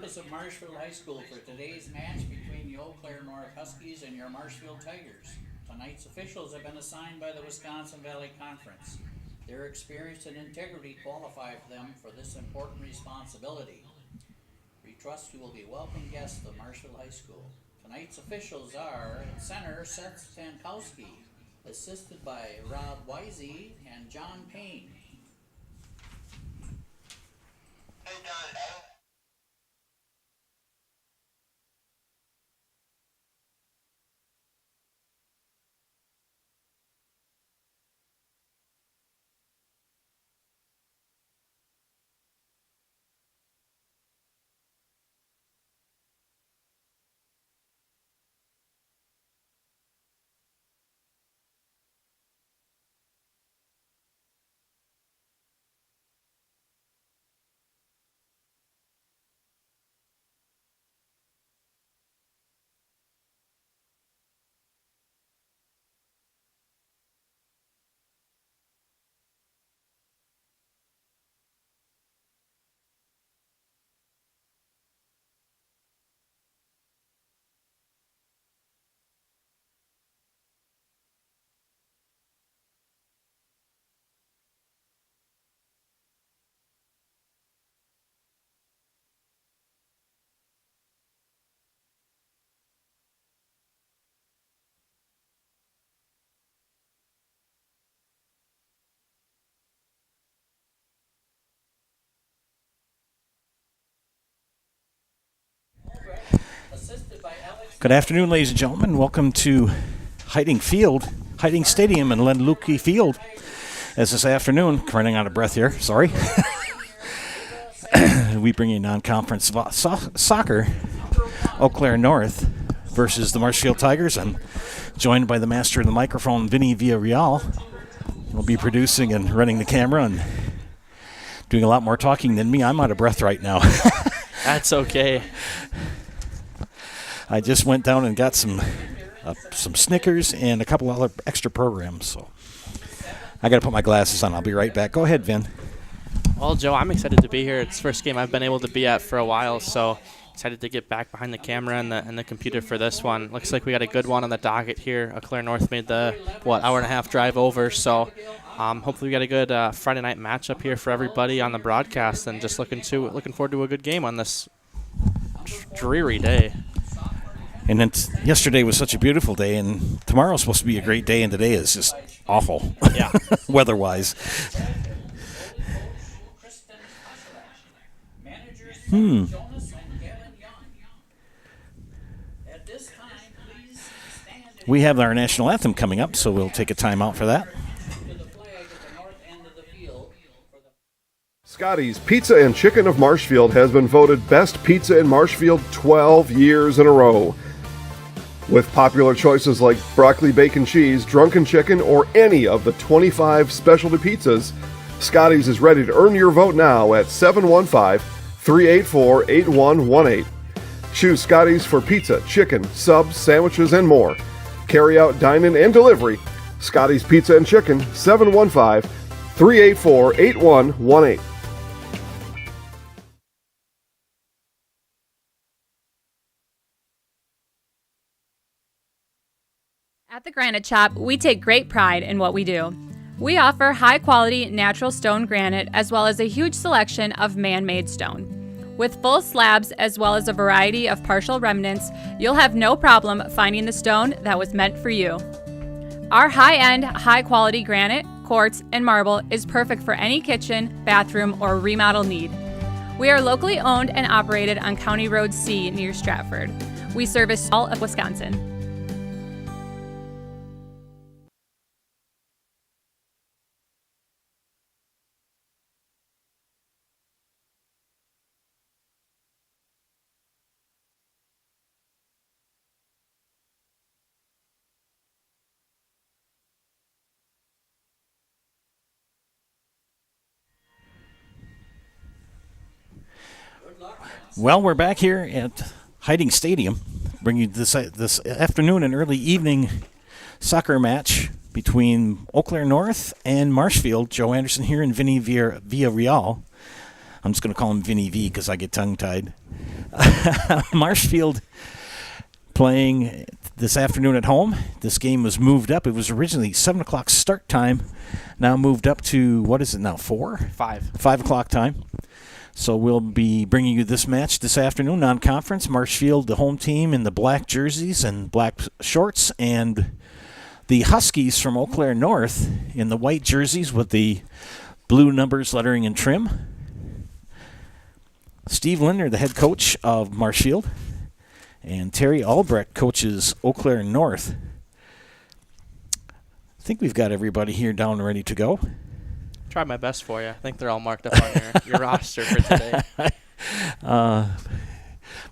campus of Marshfield High School for today's match between the Eau Claire North Huskies and your Marshfield Tigers. Tonight's officials have been assigned by the Wisconsin Valley Conference. Their experience and integrity qualify them for this important responsibility. We trust you will be welcome guests of Marshfield High School. Tonight's officials are at center Seth Stankowski, assisted by Rob Wisey and John Payne. Hey, John. Good afternoon, ladies and gentlemen. Welcome to Hiding Stadium in Len-Luque Field. As this afternoon, running out of breath here, sorry. We bring you non-conference soccer, Eau Claire North versus the Marshfield Tigers. I'm joined by the master of the microphone, Vinny Villarreal. We'll be producing and running the camera and doing a lot more talking than me. I'm out of breath right now. That's okay. I just went down and got some Snickers and a couple other extra programs. So I got to put my glasses on. I'll be right back. Go ahead, Vin. Well, Joe, I'm excited to be here. It's the first game I've been able to be at for a while, so excited to get back behind the camera and the computer for this one. Looks like we got a good one on the docket here. Eau Claire North made the, hour and a half drive over, so hopefully we got a good Friday night matchup here for everybody on the broadcast, and just looking forward to a good game on this dreary day. And then yesterday was such a beautiful day, and tomorrow's supposed to be a great day, and today is just awful, yeah, weather-wise. We have our national anthem coming up, so we'll take a time out for that. Scotty's Pizza and Chicken of Marshfield has been voted Best Pizza in Marshfield 12 years in a row. With popular choices like broccoli, bacon, cheese, drunken chicken, or any of the 25 specialty pizzas, Scotty's is ready to earn your vote now at 715-384-8118. Choose Scotty's for pizza, chicken, subs, sandwiches, and more. Carry out, dine-in, and delivery. Scotty's Pizza and Chicken, 715-384-8118. At the Granite Shop, we take great pride in what we do. We offer high-quality natural stone granite as well as a huge selection of man-made stone. With full slabs as well as a variety of partial remnants, you'll have no problem finding the stone that was meant for you. Our high-end, high-quality granite, quartz, and marble is perfect for any kitchen, bathroom, or remodel need. We are locally owned and operated on County Road C near Stratford. We service all of Wisconsin. Well, we're back here at Hiding Stadium, bringing you this afternoon and early evening soccer match between Eau Claire North and Marshfield. Joe Anderson here and Vinny Villarreal. I'm just going to call him Vinny V because I get tongue-tied. Marshfield playing this afternoon at home. This game was moved up. It was originally 7 o'clock start time, now moved up to, what is it now, 4? 5. 5 o'clock time. So we'll be bringing you this match this afternoon, non-conference. Marshfield, the home team, in the black jerseys and black shorts, and the Huskies from Eau Claire North in the white jerseys with the blue numbers, lettering, and trim. Steve Lindner, the head coach of Marshfield, and Terry Albrecht coaches Eau Claire North. I think we've got everybody here down ready to go. Tried my best for you. I think they're all marked up on your roster for today.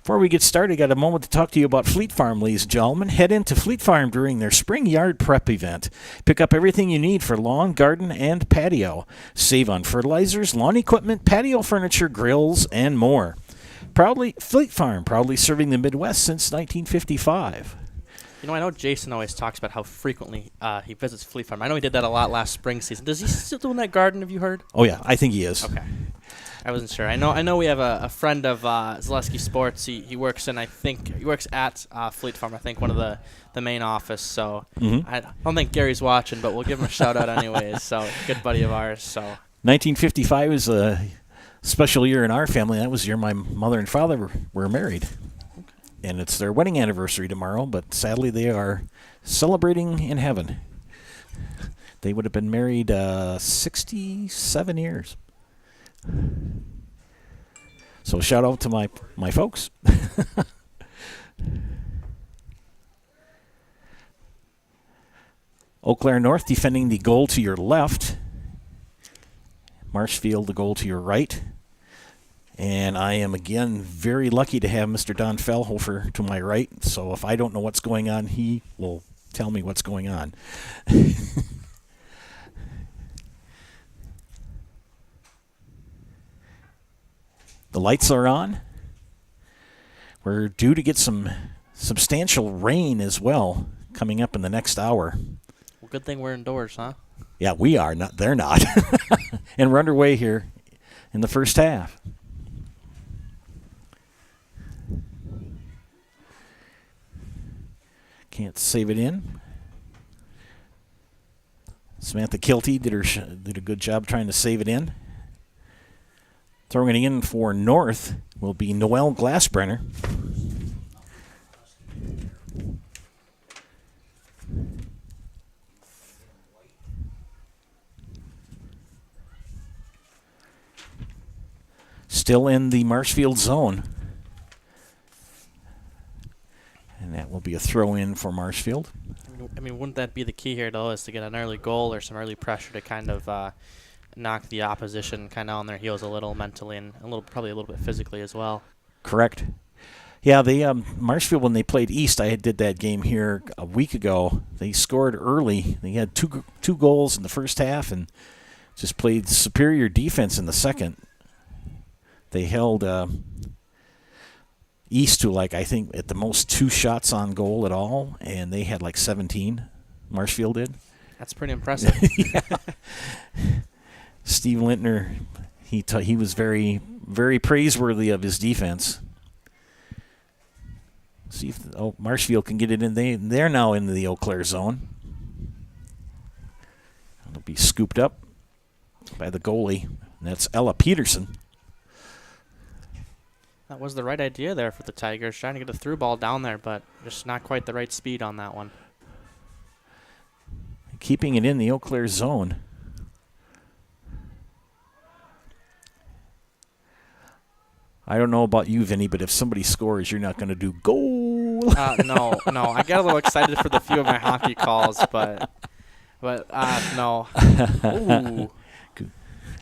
Before we get started, I got a moment to talk to you about Fleet Farm, ladies and gentlemen. Head into Fleet Farm during their spring yard prep event. Pick up everything you need for lawn, garden, and patio. Save on fertilizers, lawn equipment, patio furniture, grills, and more. Fleet Farm, proudly serving the Midwest since 1955. You know, I know Jason always talks about how frequently he visits Fleet Farm. I know he did that a lot last spring season. Does he still do in that garden, have you heard? Oh, yeah, I think he is. Okay. I wasn't sure. I know we have a friend of Zaleski Sports. He works in, he works at Fleet Farm, I think, one of the main office. So I don't think Gary's watching, but we'll give him a shout-out anyways. So, good buddy of ours. So 1955 was a special year in our family. That was the year my mother and father were married. And it's their wedding anniversary tomorrow, but sadly they are celebrating in heaven. They would have been married 67 years. So shout out to my folks. Eau Claire North defending the goal to your left. Marshfield the goal to your right. And I am, again, very lucky to have Mr. Don Fellhofer to my right. So if I don't know what's going on, he will tell me what's going on. The lights are on. We're due to get some substantial rain as well coming up in the next hour. Well, good thing we're indoors, huh? Yeah, we are. They're not. And we're underway here in the first half. Can't save it in. Samantha Kilty did a good job trying to save it in. Throwing it in for North will be Noelle Glassbrenner. Still in the Marshfield zone. And that will be a throw-in for Marshfield. I mean, wouldn't that be the key here, though, is to get an early goal or some early pressure to kind of knock the opposition kind of on their heels a little mentally and probably a little bit physically as well. Correct. Yeah, they Marshfield, when they played East, I did that game here a week ago. They scored early. They had two goals in the first half and just played superior defense in the second. They held East to, like, I think at the most 2 shots on goal at all, and they had like 17. Marshfield did. That's pretty impressive. Yeah. Steve Lintner, he was very, very praiseworthy of his defense. See if Marshfield can get it in. They're now in the Eau Claire zone. It'll be scooped up by the goalie. And that's Ella Peterson. That was the right idea there for the Tigers, trying to get a through ball down there, but just not quite the right speed on that one. Keeping it in the Eau Claire zone. I don't know about you, Vinny, but if somebody scores, you're not going to do goal. No. I get a little excited for the few of my hockey calls, but no. Ooh.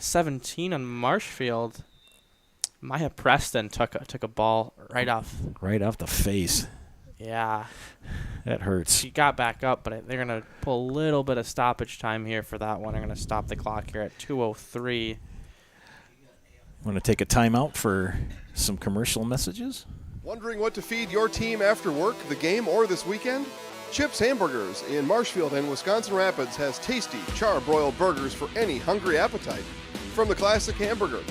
17 on Marshfield. Maya Preston took a ball right off the face. Yeah. That hurts. She got back up, but they're going to pull a little bit of stoppage time here for that one. They're going to stop the clock here at 2:03. Want to take a timeout for some commercial messages? Wondering what to feed your team after work, the game, or this weekend? Chips Hamburgers in Marshfield and Wisconsin Rapids has tasty char-broiled burgers for any hungry appetite. From the classic hamburger,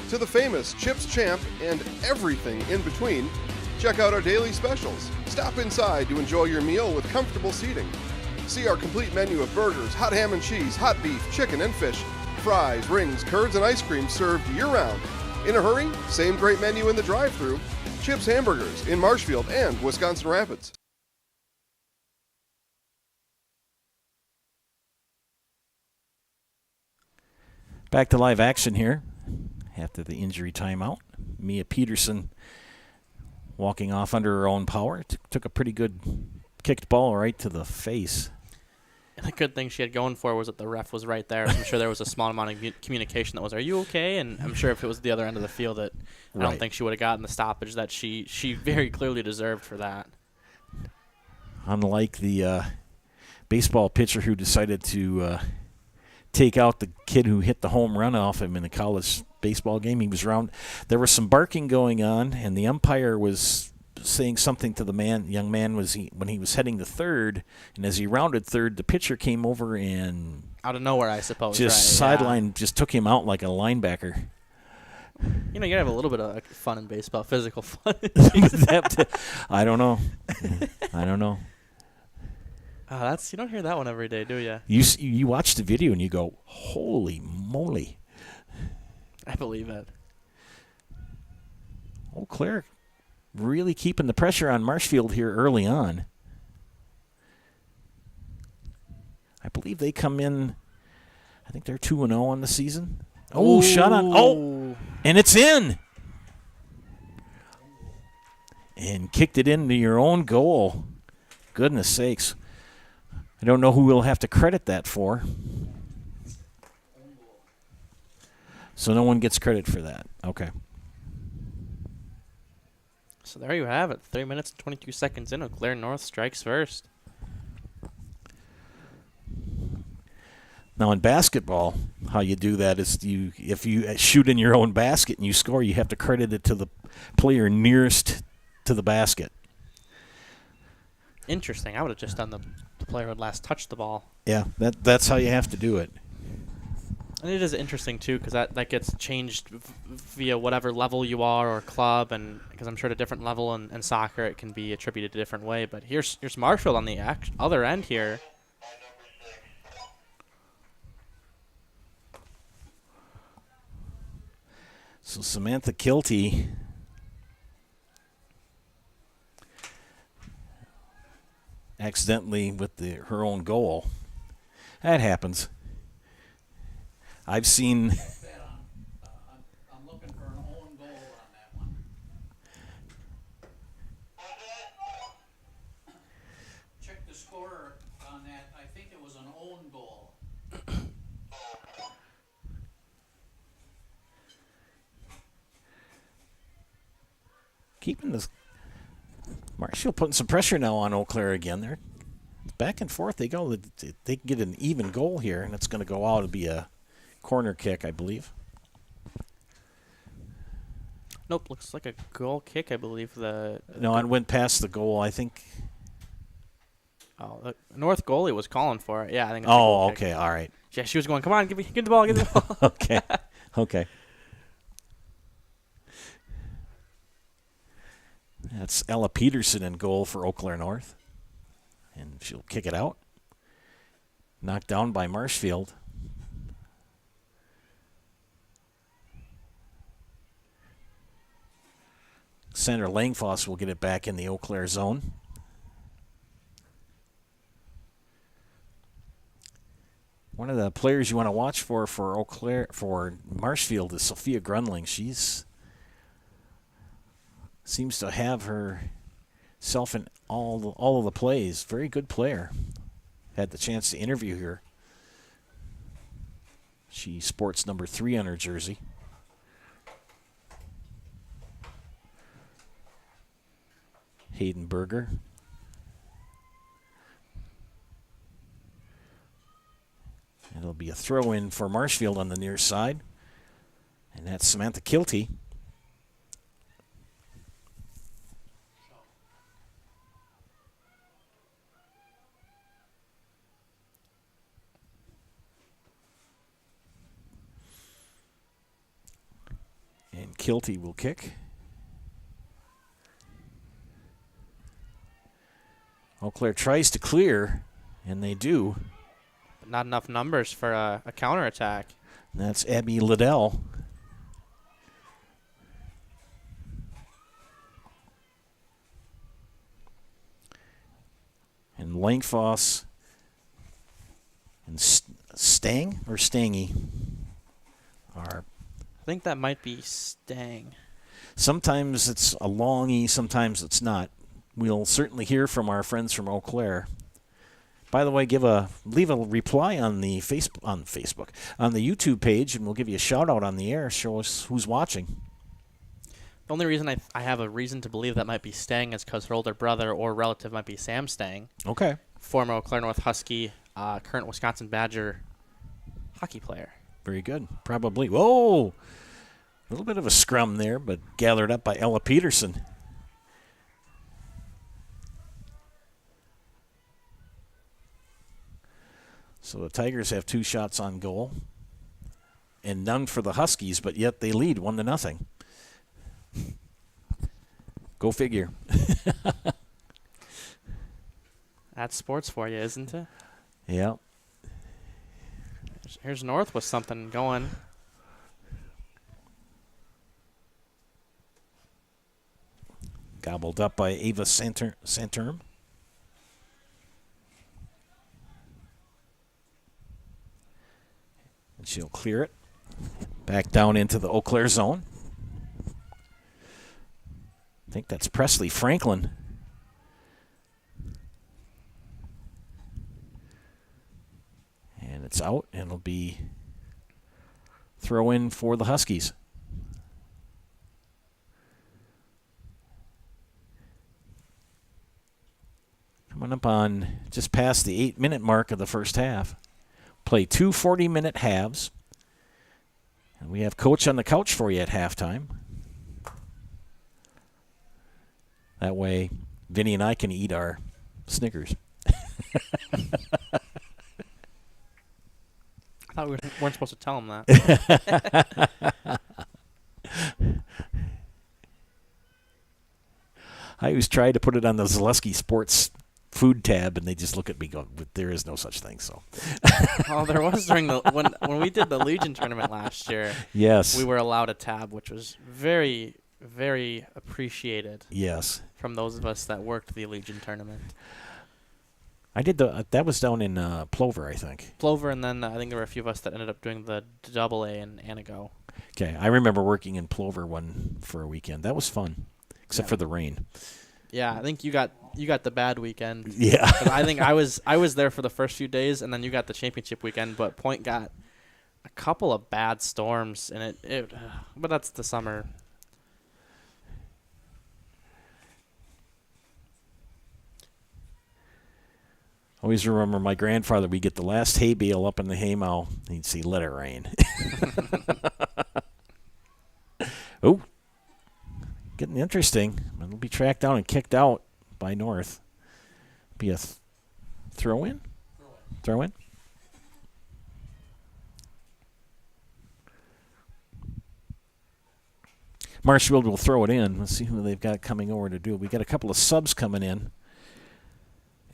to the famous Chips Champ and everything in between, check out our daily specials. Stop inside to enjoy your meal with comfortable seating. See our complete menu of burgers, hot ham and cheese, hot beef, chicken and fish, fries, rings, curds, and ice cream served year-round. In a hurry? Same great menu in the drive-thru. Chips Hamburgers in Marshfield and Wisconsin Rapids. Back to live action here after the injury timeout. Mia Peterson walking off under her own power. Took a pretty good kicked ball right to the face. And the good thing she had going for her was that the ref was right there. So I'm sure there was a small amount of communication that was, "Are you okay?" And I'm sure if it was the other end of the field, that I don't think she would have gotten the stoppage that she very clearly deserved for that. Unlike the baseball pitcher who decided to take out the kid who hit the home run off him in a college baseball game, he was around. There was some barking going on, and the umpire was saying something to the young man when he was heading to third, and as he rounded third, the pitcher came over and out of nowhere, I suppose. Just sideline, just took him out like a linebacker. You know, you gotta have a little bit of fun in baseball, physical fun. I don't know. I don't know. You don't hear that one every day, do you? You watch the video and you go, "Holy moly!" I believe it. Eau Claire really keeping the pressure on Marshfield here early on. I believe they come in, I think they're 2-0 on the season. Oh, shot on. Oh, and it's in. And kicked it into your own goal. Goodness sakes. I don't know who we'll have to credit that for. So no one gets credit for that. Okay. So there you have it. 3 minutes and 22 seconds in. Eau Claire North strikes first. Now in basketball, how you do that is if you shoot in your own basket and you score, you have to credit it to the player nearest to the basket. Interesting. I would have just done the player who had last touched the ball. Yeah, that's how you have to do it. And it is interesting, too, because that gets changed via whatever level you are or club, and because I'm sure at a different level in soccer it can be attributed a different way. But here's Marshfield on the other end here. So Samantha Kilty accidentally with her own goal. That happens. I've seen. I'm looking for an own goal on that one. Check the score on that. I think it was an own goal. Keeping this. Marshall putting some pressure now on Eau Claire again. They're back and forth. They go. They can get an even goal here, and it's going to go out. It'll be a corner kick, I believe. Nope, looks like a goal kick, I believe. No, it went past the goal, I think. Oh, the North goalie was calling for it. Yeah, I think. Oh, okay, all right. Yeah, she was going, "Come on, give the ball, give the ball." Okay, okay. That's Ella Peterson in goal for Eau Claire North. And she'll kick it out. Knocked down by Marshfield. Sandra Langfoss will get it back in the Eau Claire zone. One of the players you want to watch for Eau Claire, for Marshfield, is Sophia Grundling. She's seems to have herself in all of the plays. Very good player. Had the chance to interview her. She sports number 3 on her jersey. Hayden Berger. It'll be a throw-in for Marshfield on the near side. And that's Samantha Kilty. Kilty will kick. Eau Claire tries to clear, and they do. But not enough numbers for a counterattack. And that's Abby Liddell. And Langfoss and Stang or Stangy are. I think that might be Stang. Sometimes it's a longie, sometimes it's not. We'll certainly hear from our friends from Eau Claire. By the way, leave a reply on the Facebook on the YouTube page, and we'll give you a shout out on the air. Show us who's watching. The only reason I have a reason to believe that might be Stang is because her older brother or relative might be Sam Stang. Okay. Former Eau Claire North Husky, current Wisconsin Badger hockey player. Very good. Probably. Whoa! A little bit of a scrum there, but gathered up by Ella Peterson. So the Tigers have 2 shots on goal. And none for the Huskies, but yet they lead 1-0. Go figure. That's sports for you, isn't it? Yeah. Here's North with something going. Gobbled up by Ava Santerm. And she'll clear it. Back down into the Eau Claire zone. I think that's Presley Franklin. And it's out, and it'll be throw in for the Huskies. Coming up on just past the 8-minute mark of the first half. Play 2 40-minute halves. And we have Coach on the couch for you at halftime. That way, Vinny and I can eat our Snickers. I thought we weren't supposed to tell him that. I always try to put it on the Zaleski Sports food tab, and they just look at me going, there is no such thing. So, Oh, there was during when we did the Legion tournament last year. yes, We were allowed a tab, which was very, very appreciated yes. from those of us that worked the Legion tournament. I did that was down in Plover, I think. Plover, and then I think there were a few of us that ended up doing the AA in Anago. Okay, I remember working in Plover one for a weekend. That was fun, except for the rain. Yeah, I think you got the bad weekend. Yeah. 'Cause I think I was there for the first few days, and then you got the championship weekend. But Point got a couple of bad storms, and but that's the summer. Always remember my grandfather, we'd get the last hay bale up in the haymow, and he'd say, let it rain. Oh, getting interesting. It'll be tracked down and kicked out by North. Be a throw-in? Throw-in? Marshfield will throw it in. Let's see who they've got coming over to do it. We got a couple of subs coming in.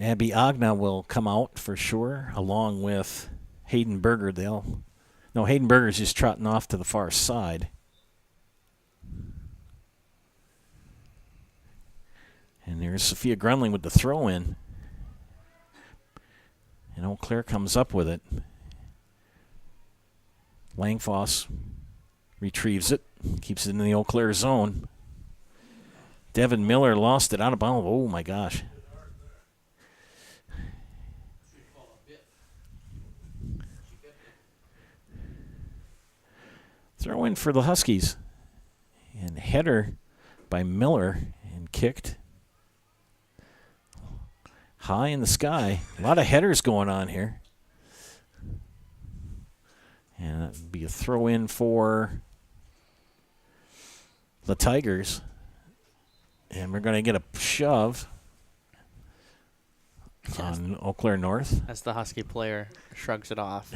Abby Agna will come out for sure, along with Hayden Berger. Hayden Berger's just trotting off to the far side. And there's Sophia Grundling with the throw-in. And Eau Claire comes up with it. Langfoss retrieves it, keeps it in the Eau Claire zone. Devin Miller lost it out of bounds. Oh, my gosh. Throw in for the Huskies. And header by Miller and kicked high in the sky. A lot of headers going on here. And that would be a throw in for the Tigers. And we're going to get a shove. on Eau Claire North. As the Husky player shrugs it off.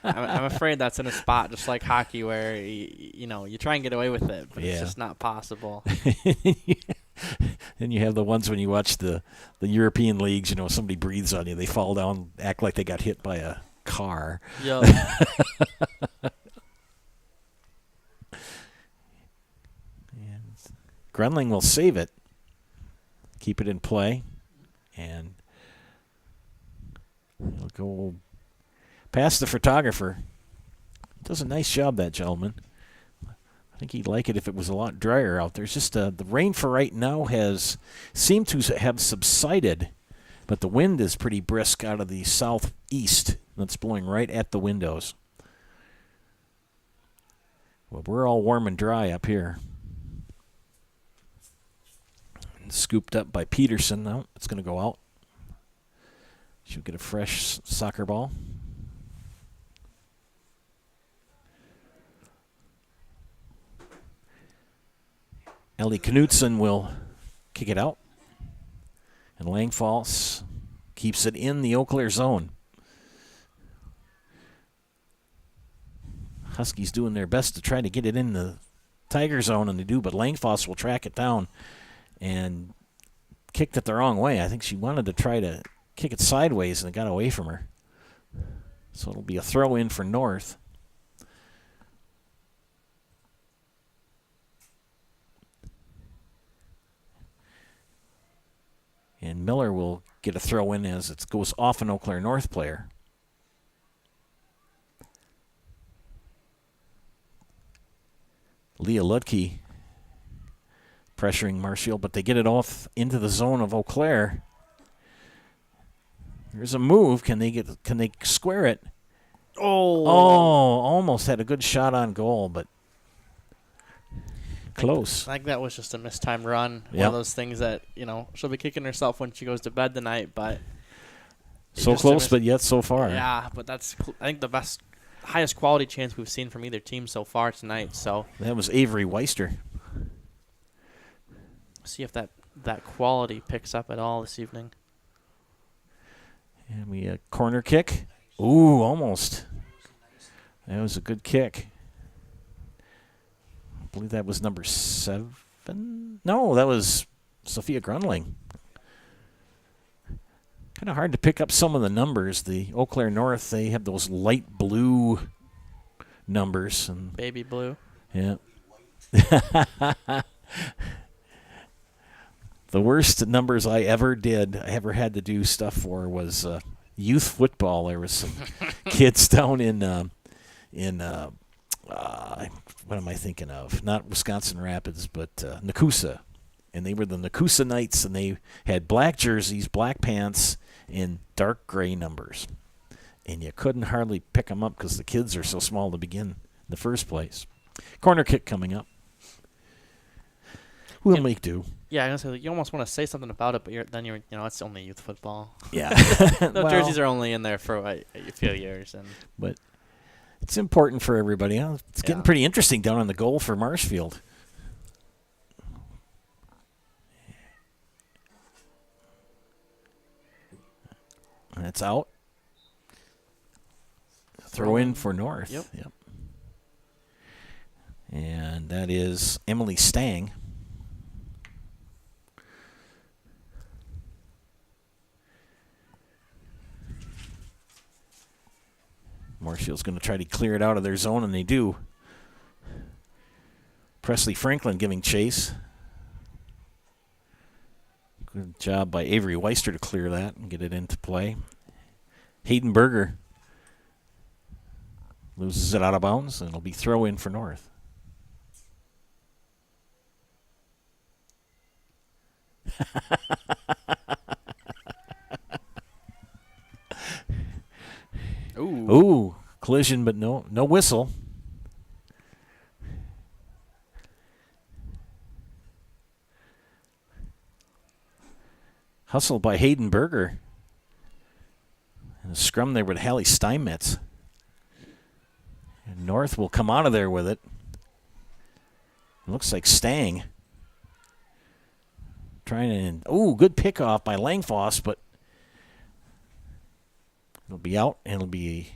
I'm afraid that's in a spot just like hockey where, you try and get away with it, but it's just not possible. Then you have the ones when you watch the European leagues, somebody breathes on you, they fall down, act like they got hit by a car. Yup. Grundling will save it, keep it in play, and he'll go past the photographer. Does a nice job, that gentleman. I think he'd like it if it was a lot drier out there. It's just the rain for right now has seemed to have subsided, but the wind is pretty brisk out of the southeast. That's blowing right at the windows. Well, we're all warm and dry up here. Scooped up by Peterson. No, it's going to go out. She'll get a fresh soccer ball. Ellie Knutson will kick it out. And Langfalls keeps it in the Eau Claire zone. Huskies doing their best to try to get it in the Tiger zone, and they do, but Langfalls will track it down and kicked it the wrong way. I think she wanted to try to kick it sideways, and it got away from her. So it'll be a throw in for North. And Miller will get a throw in as it goes off an Eau Claire North player. Leah Ludke pressuring Marshfield, but they get it off into the zone of Eau Claire. Here's a move. Can they square it? Oh, almost had a good shot on goal, but close. I think that was just a mistimed run. Yep. One of those things that, she'll be kicking herself when she goes to bed tonight, but So close, but yet so far. Yeah, but that's, I think, the highest quality chance we've seen from either team so far tonight. So That was Avery Weister. see if that quality picks up at all this evening. And we a corner kick. Ooh, almost. That was a good kick. I believe that was number 7. No, that was Sophia Grundling. Kind of hard to pick up some of the numbers. The Eau Claire North, they have those light blue numbers. And Baby blue. yeah. The worst numbers I ever had to do stuff for was youth football. There was some kids down in what am I thinking of? Not Wisconsin Rapids, but Nakusa. And they were the Nakusa Knights, and they had black jerseys, black pants, and dark gray numbers. And you couldn't hardly pick them up because the kids are so small to begin in the first place. Corner kick coming up. We'll make do. Yeah, I was gonna say, you almost want to say something about it, but it's only youth football. Yeah. The jerseys are only in there for a few years, but it's important for everybody. Huh? It's getting pretty interesting down on the goal for Marshfield. And it's out. Throw in for North. Yep. And that is Emily Stang. Marshfield's going to try to clear it out of their zone, and they do. Presley Franklin giving chase. Good job by Avery Weister to clear that and get it into play. Hayden Berger loses it out of bounds, and it'll be throw in for North. Ooh, collision, but no whistle. Hustle by Hayden Berger. And a scrum there with Hallie Steinmetz. And North will come out of there with it. Looks like Stang. Trying to, good pickoff by Langfoss, but It'll be out, and it'll be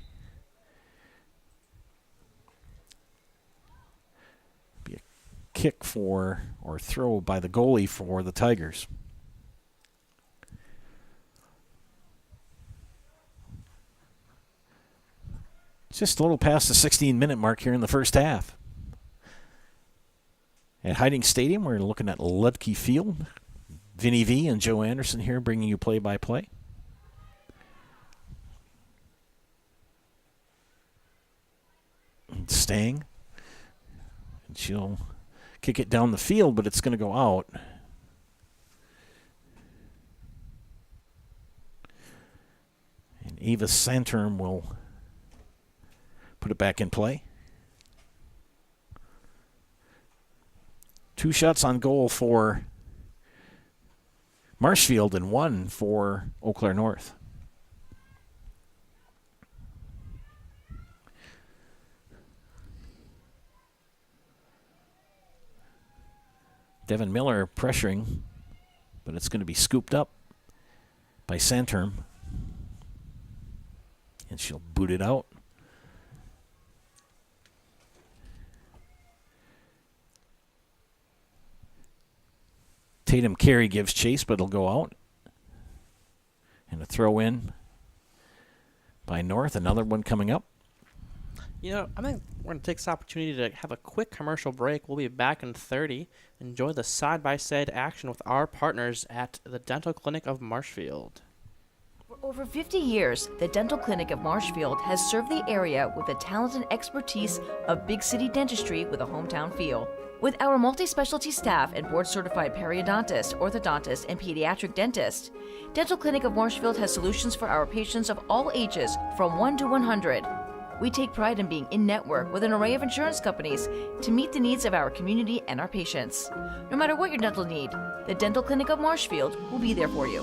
a kick for, or throw by the goalie for the Tigers. Just a little past the 16-minute mark here in the first half. At Hiding Stadium, we're looking at Ludke Field. Vinny V and Joe Anderson here bringing you play-by-play. Stang. And she'll kick it down the field, but it's going to go out. And Ava Santerm will put it back in play. 2 shots on goal for Marshfield and 1 for Eau Claire North. Devin Miller pressuring, but it's going to be scooped up by Santerm. And she'll boot it out. Tatum Carey gives chase, but it'll go out. And a throw in by North. Another one coming up. You know, I think we're going to take this opportunity to have a quick commercial break. We'll be back in 30. Enjoy the side-by-side action with our partners at the Dental Clinic of Marshfield. For over 50 years, the Dental Clinic of Marshfield has served the area with the talent and expertise of big city dentistry with a hometown feel. With our multi-specialty staff and board-certified periodontist, orthodontist, and pediatric dentist, Dental Clinic of Marshfield has solutions for our patients of all ages from 1 to 100. We take pride in being in-network with an array of insurance companies to meet the needs of our community and our patients. No matter what your dental need, the Dental Clinic of Marshfield will be there for you.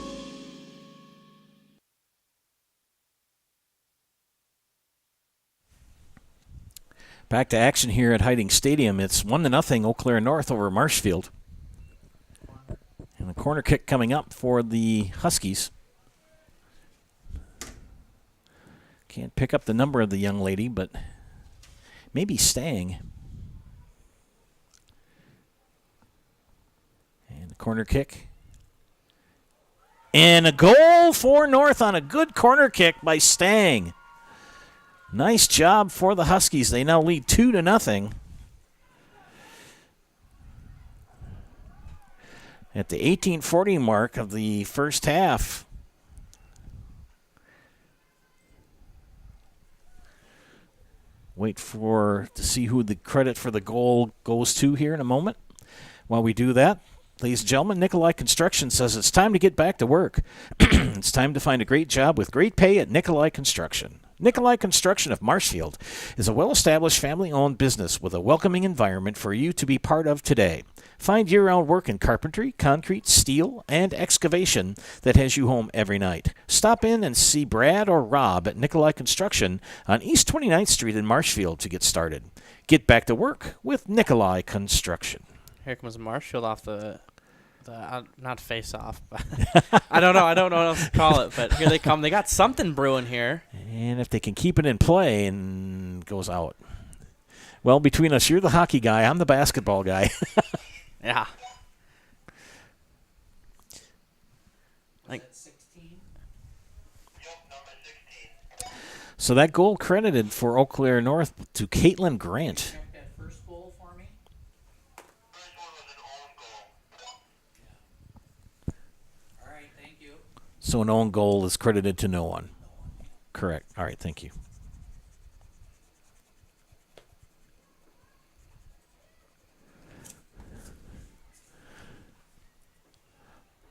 Back to action here at Hiding Stadium. It's 1-0 Eau Claire North over Marshfield. And the corner kick coming up for the Huskies. Can't pick up the number of the young lady, but maybe Stang. And the corner kick. And a goal for North on a good corner kick by Stang. Nice job for the Huskies. They now lead 2-0. At the 18:40 mark of the first half. Wait to see who the credit for the goal goes to here in a moment. While we do that, ladies and gentlemen, Nikolai Construction says it's time to get back to work. It's time to find a great job with great pay at Nikolai Construction. Nikolai Construction of Marshfield is a well-established family-owned business with a welcoming environment for you to be part of today. Find year-round work in carpentry, concrete, steel, and excavation that has you home every night. Stop in and see Brad or Rob at Nikolai Construction on East 29th Street in Marshfield to get started. Get back to work with Nikolai Construction. Here comes Marshfield off the not face off, but I don't know what else to call it, but here they come. They got something brewing here. And if they can keep it in play, and goes out. Well, between us, you're the hockey guy, I'm the basketball guy. Yeah. Like 16. Yep, number 16. So that goal credited for Eau Claire North to Caitlin Grant. Check that first goal for me. First one was an own goal. All right, thank you. So an own goal is credited to no one. Correct. All right, thank you.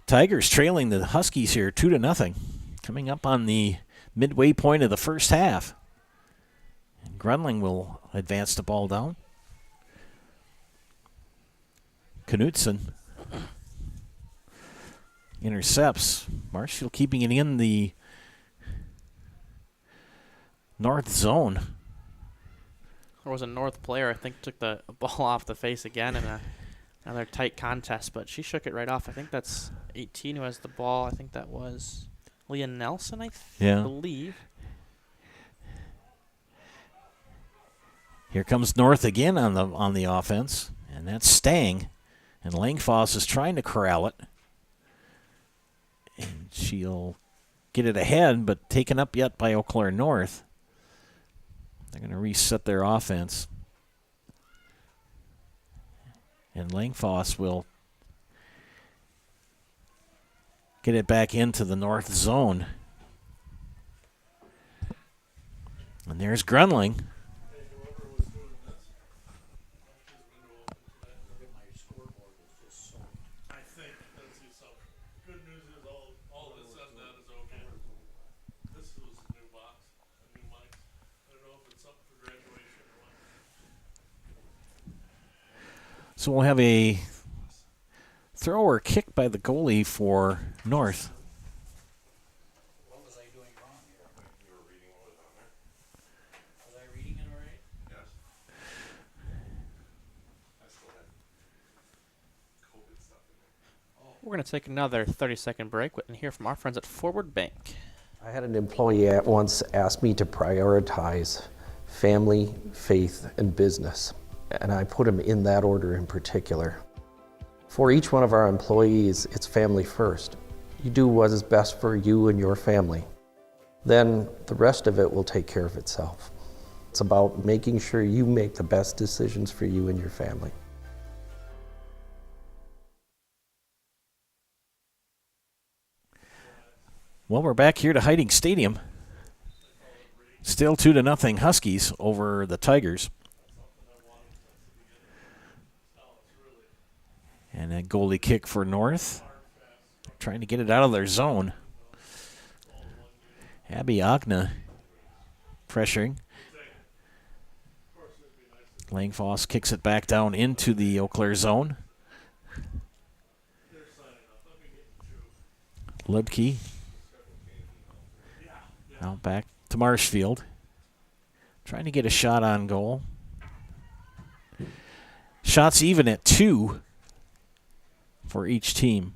Tigers trailing the Huskies here 2-0. Coming up on the midway point of the first half. And Grundling will advance the ball down. Knutson intercepts. Marshfield keeping it in the north zone. There was a North player, I think, took the ball off the face again in another tight contest, but she shook it right off. I think that's 18 who has the ball. I think that was Leah Nelson, I believe. Here comes North again on the offense, and that's Stang. And Langfoss is trying to corral it. And she'll get it ahead, but taken up yet by Eau Claire North. They're going to reset their offense. And Langfoss will get it back into the North zone. And there's Grundling. So we'll have a throw or kick by the goalie for North. What was I doing wrong here? You were reading what was on there. Was I reading it all right? Yes. I still had COVID stuff in there. We're going to take another 30-second break and hear from our friends at Forward Bank. I had an employee at once ask me to prioritize family, faith, and business, and I put them in that order in particular. For each one of our employees, it's family first. You do what is best for you and your family. Then the rest of it will take care of itself. It's about making sure you make the best decisions for you and your family. Well, we're back here to Hiding Stadium. Still 2-0 Huskies over the Tigers. And a goalie kick for North. Trying to get it out of their zone. Abby Agna pressuring. Langfoss kicks it back down into the Eau Claire zone. Ludke. Now back to Marshfield. Trying to get a shot on goal. Shots even at 2 for each team.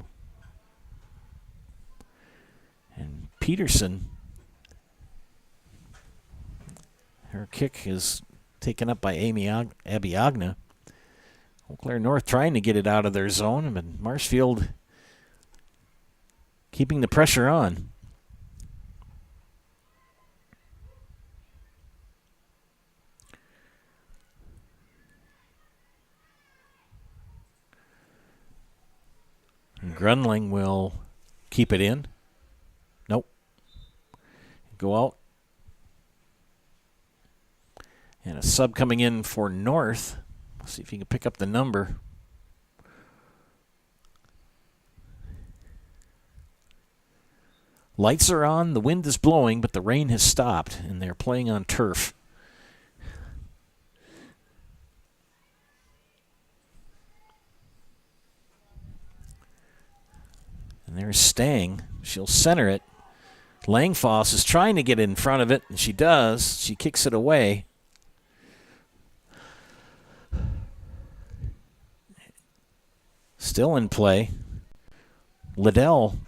And Peterson, her kick is taken up by Abby Agna. Eau Claire North trying to get it out of their zone, but Marshfield keeping the pressure on. And Grundling will keep it in. Nope. Go out. And a sub coming in for North. Let's see if he can pick up the number. Lights are on, the wind is blowing, but the rain has stopped, and they're playing on turf. And there's Stang. She'll center it. Langfoss is trying to get in front of it, and she does. She kicks it away. Still in play. Liddell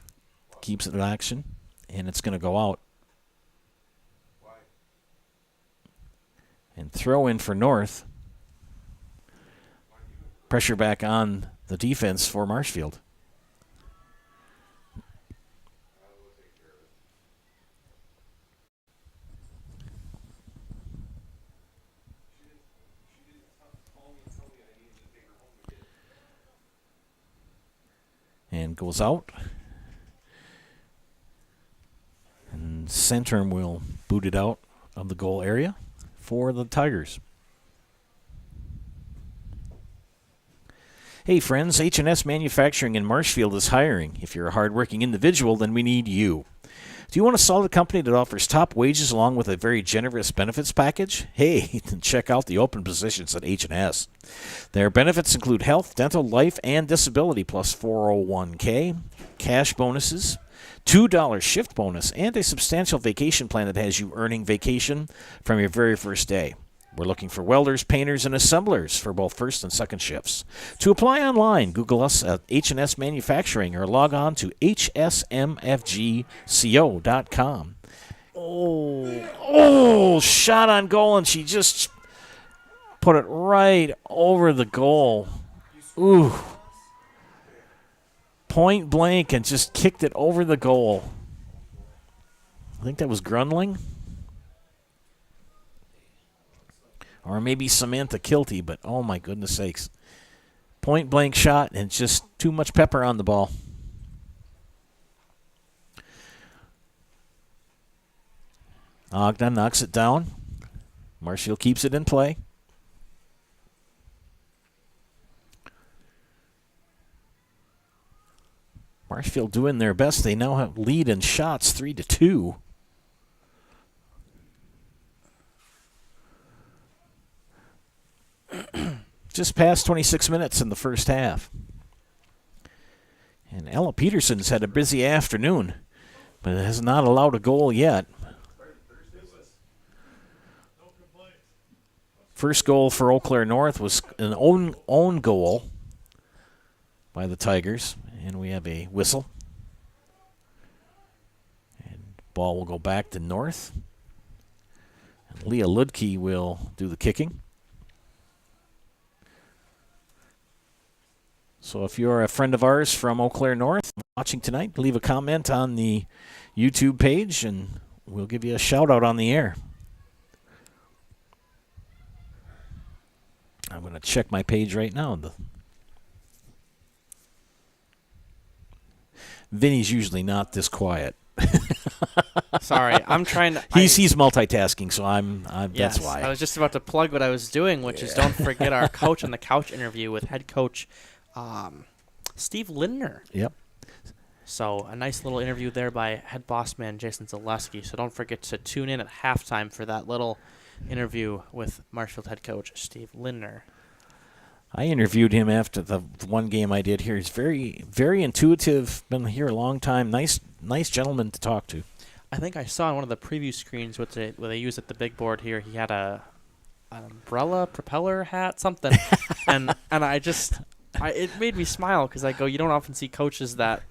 keeps it in action, and it's going to go out. And throw in for North. Pressure back on the defense for Marshfield. And goes out. And Centrum will boot it out of the goal area for the Tigers. Hey friends, H&S Manufacturing in Marshfield is hiring. If you're a hardworking individual, then we need you. Do you want a solid company that offers top wages along with a very generous benefits package? Hey, then check out the open positions at H&S. Their benefits include health, dental, life, and disability plus 401k, cash bonuses, $2 shift bonus, and a substantial vacation plan that has you earning vacation from your very first day. We're looking for welders, painters, and assemblers for both first and second shifts. To apply online, Google us at H&S Manufacturing or log on to hsmfgco.com. Oh, shot on goal, and she just put it right over the goal. Ooh. Point blank and just kicked it over the goal. I think that was Grundling. Or maybe Samantha Kilty, but oh my goodness sakes. Point blank shot and just too much pepper on the ball. Ogden knocks it down. Marshfield keeps it in play. Marshfield doing their best. They now have lead in shots 3-2. Just past 26 minutes in the first half. And Ella Peterson's had a busy afternoon, but has not allowed a goal yet. First goal for Eau Claire North was an own goal by the Tigers, and we have a whistle. And ball will go back to North. And Leah Ludke will do the kicking. So if you're a friend of ours from Eau Claire North watching tonight, leave a comment on the YouTube page, and we'll give you a shout-out on the air. I'm going to check my page right now. Vinny's usually not this quiet. Sorry, I'm trying to... He's multitasking, so I'm yes, that's why. I was just about to plug what I was doing, which is don't forget our Coach on the Couch interview with head coach Steve Lindner. Yep. So a nice little interview there by head boss man Jason Zaleski. So don't forget to tune in at halftime for that little interview with Marshfield head coach Steve Lindner. I interviewed him after the one game I did here. He's very, very intuitive. Been here a long time. Nice gentleman to talk to. I think I saw on one of the preview screens what they use at the big board here. He had an umbrella, propeller hat, something, and it made me smile because I go, you don't often see coaches that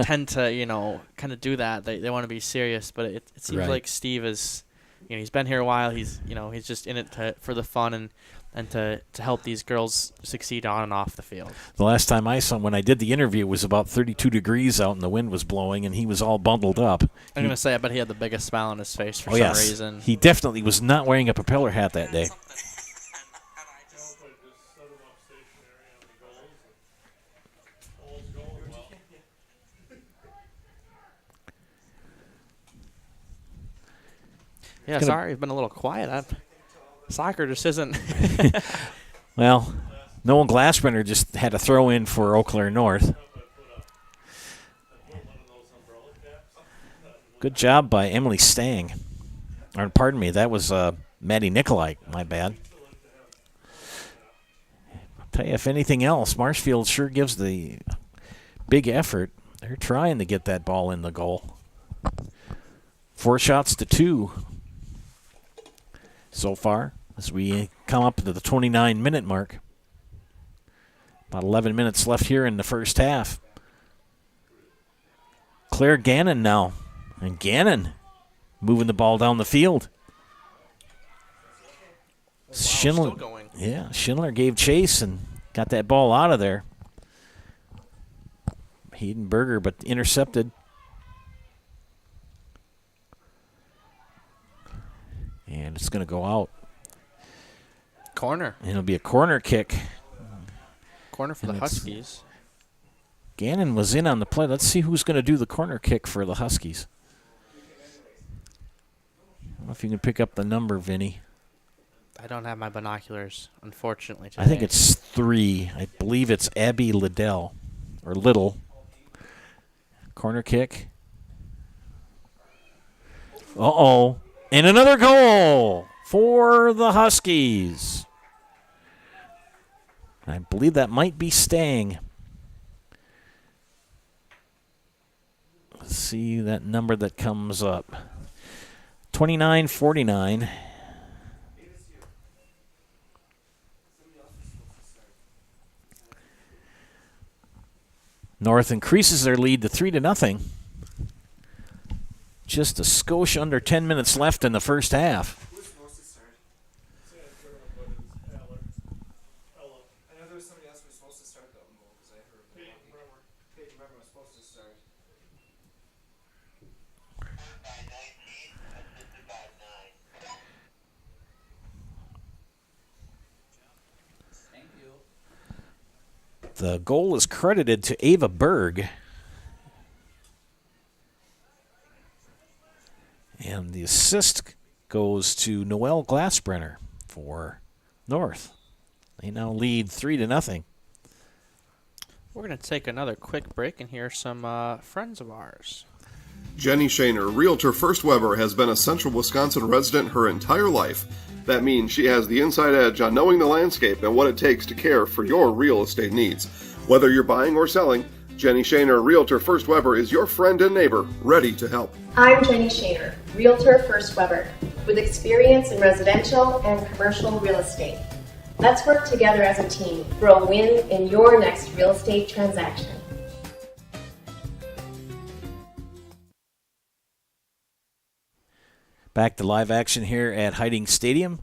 tend to kind of do that. They want to be serious, but it seems Right. like Steve is, he's been here a while. He's just in it for the fun and to help these girls succeed on and off the field. The last time I saw him, when I did the interview, it was about 32 degrees out and the wind was blowing, and he was all bundled up. I'm going to say I bet he had the biggest smile on his face for some some reason. He definitely was not wearing a propeller hat that day. Yeah, sorry, I've been a little quiet. Soccer just isn't. Well, Noel Glassbrenner just had a throw in for Eau Claire North. Good job by Emily Stang. Or, pardon me, that was Maddie Nikolai. My bad. I'll tell you, if anything else, Marshfield sure gives the big effort. They're trying to get that ball in the goal. 4 shots to 2 so far as we come up to the 29-minute mark. About 11 minutes left here in the first half. Claire Gannon now. And Gannon moving the ball down the field. Schindler, still going. Yeah, Schindler gave chase and got that ball out of there. Hedenberger, but intercepted. And it's going to go out. Corner. And it'll be a corner kick. Corner for the Huskies. Gannon was in on the play. Let's see who's going to do the corner kick for the Huskies. I don't know if you can pick up the number, Vinny. I don't have my binoculars, unfortunately, today. I think it's 3. I believe it's Abby Liddell. Or Little. Corner kick. Uh-oh. And another goal for the Huskies. I believe that might be Stang. Let's see that number that comes up. 29-49. North increases their lead to 3-0. Just a skosh under 10 minutes left in the first half. The goal is credited to Ava Berg. And the assist goes to Noelle Glassbrenner for North. They now lead 3-0. We're going to take another quick break and hear some friends of ours. Jenny Shaner, Realtor First Weber, has been a Central Wisconsin resident her entire life. That means she has the inside edge on knowing the landscape and what it takes to care for your real estate needs. Whether you're buying or selling, Jenny Shaner, Realtor First Weber, is your friend and neighbor, ready to help. I'm Jenny Shaner, Realtor First Weber, with experience in residential and commercial real estate. Let's work together as a team for a win in your next real estate transaction. Back to live action here at Hiding Stadium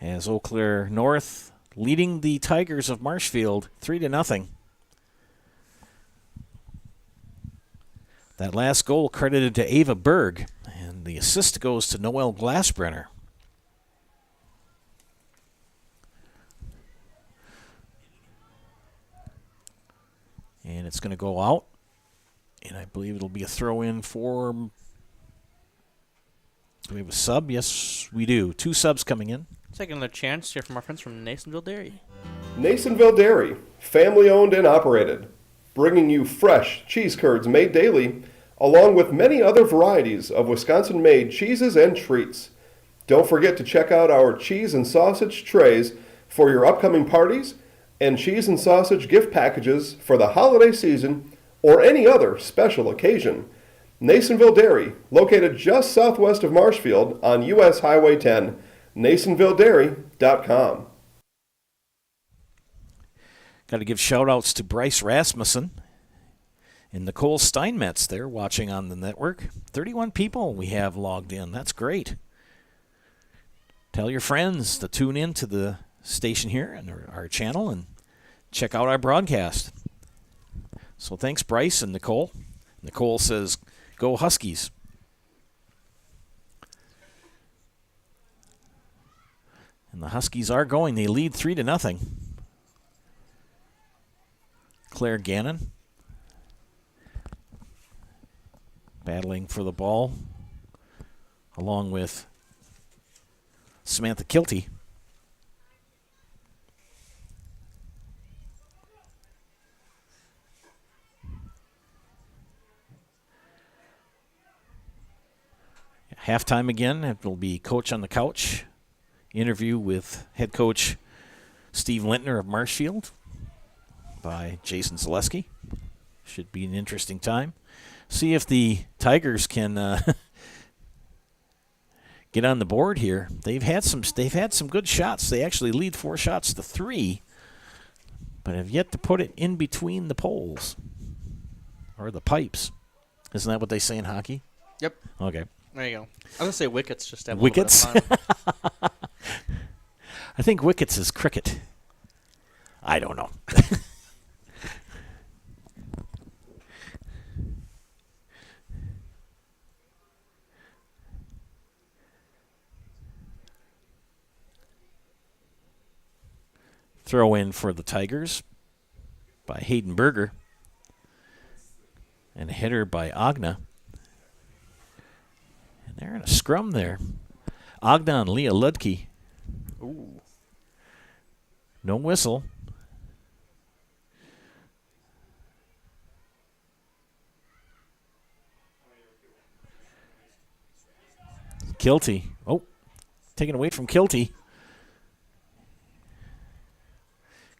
as Eau Claire North leading the Tigers of Marshfield 3-0. That last goal credited to Ava Berg, and the assist goes to Noelle Glassbrenner. And it's going to go out, and I believe it'll be a throw-in for... Do we have a sub? Yes, we do. 2 subs coming in. Taking another chance here from our friends from Nasonville Dairy. Nasonville Dairy, family owned and operated, bringing you fresh cheese curds made daily, along with many other varieties of Wisconsin-made cheeses and treats. Don't forget to check out our cheese and sausage trays for your upcoming parties and cheese and sausage gift packages for the holiday season or any other special occasion. Nasonville Dairy, located just southwest of Marshfield on U.S. Highway 10, NasonvilleDairy.com. Got to give shout-outs to Bryce Rasmussen and Nicole Steinmetz there watching on the network. 31 people we have logged in. That's great. Tell your friends to tune in to the station here and our channel and check out our broadcast. So thanks, Bryce and Nicole. Nicole says, "Go Huskies." And the Huskies are going. They lead 3-0. Claire Gannon battling for the ball along with Samantha Kilty. Halftime again. It will be Coach on the Couch. Interview with head coach Steve Lintner of Marshfield by Jason Zaleski. Should be an interesting time. See if the Tigers can get on the board here. They've had some good shots. They actually lead 4-3, but have yet to put it in between the poles or the pipes. Isn't that what they say in hockey? Yep. Okay. There you go. I was going to say wickets just to have a Wickets? little bit of fun. I think wickets is cricket. I don't know. Throw in for the Tigers by Hayden Berger. And a header by Agna. And they're in a scrum there. Agna and Leah Ludke. Ooh. No whistle. Kilty. Oh, taken away from Kilty.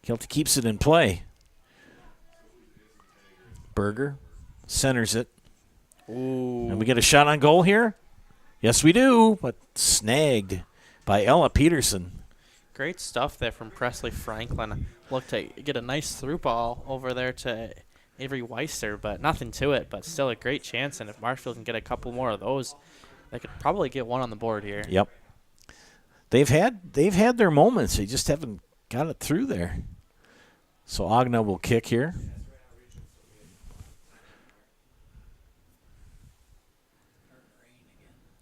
Kilty keeps it in play. Berger centers it. Ooh. And we get a shot on goal here? Yes, we do, but snagged by Ella Peterson. Great stuff there from Presley Franklin. Looked to get a nice through ball over there to Avery Weister, but nothing to it, but still a great chance. And if Marshfield can get a couple more of those, they could probably get one on the board here. Yep. They've had their moments. They just haven't got it through there. So Agna will kick here.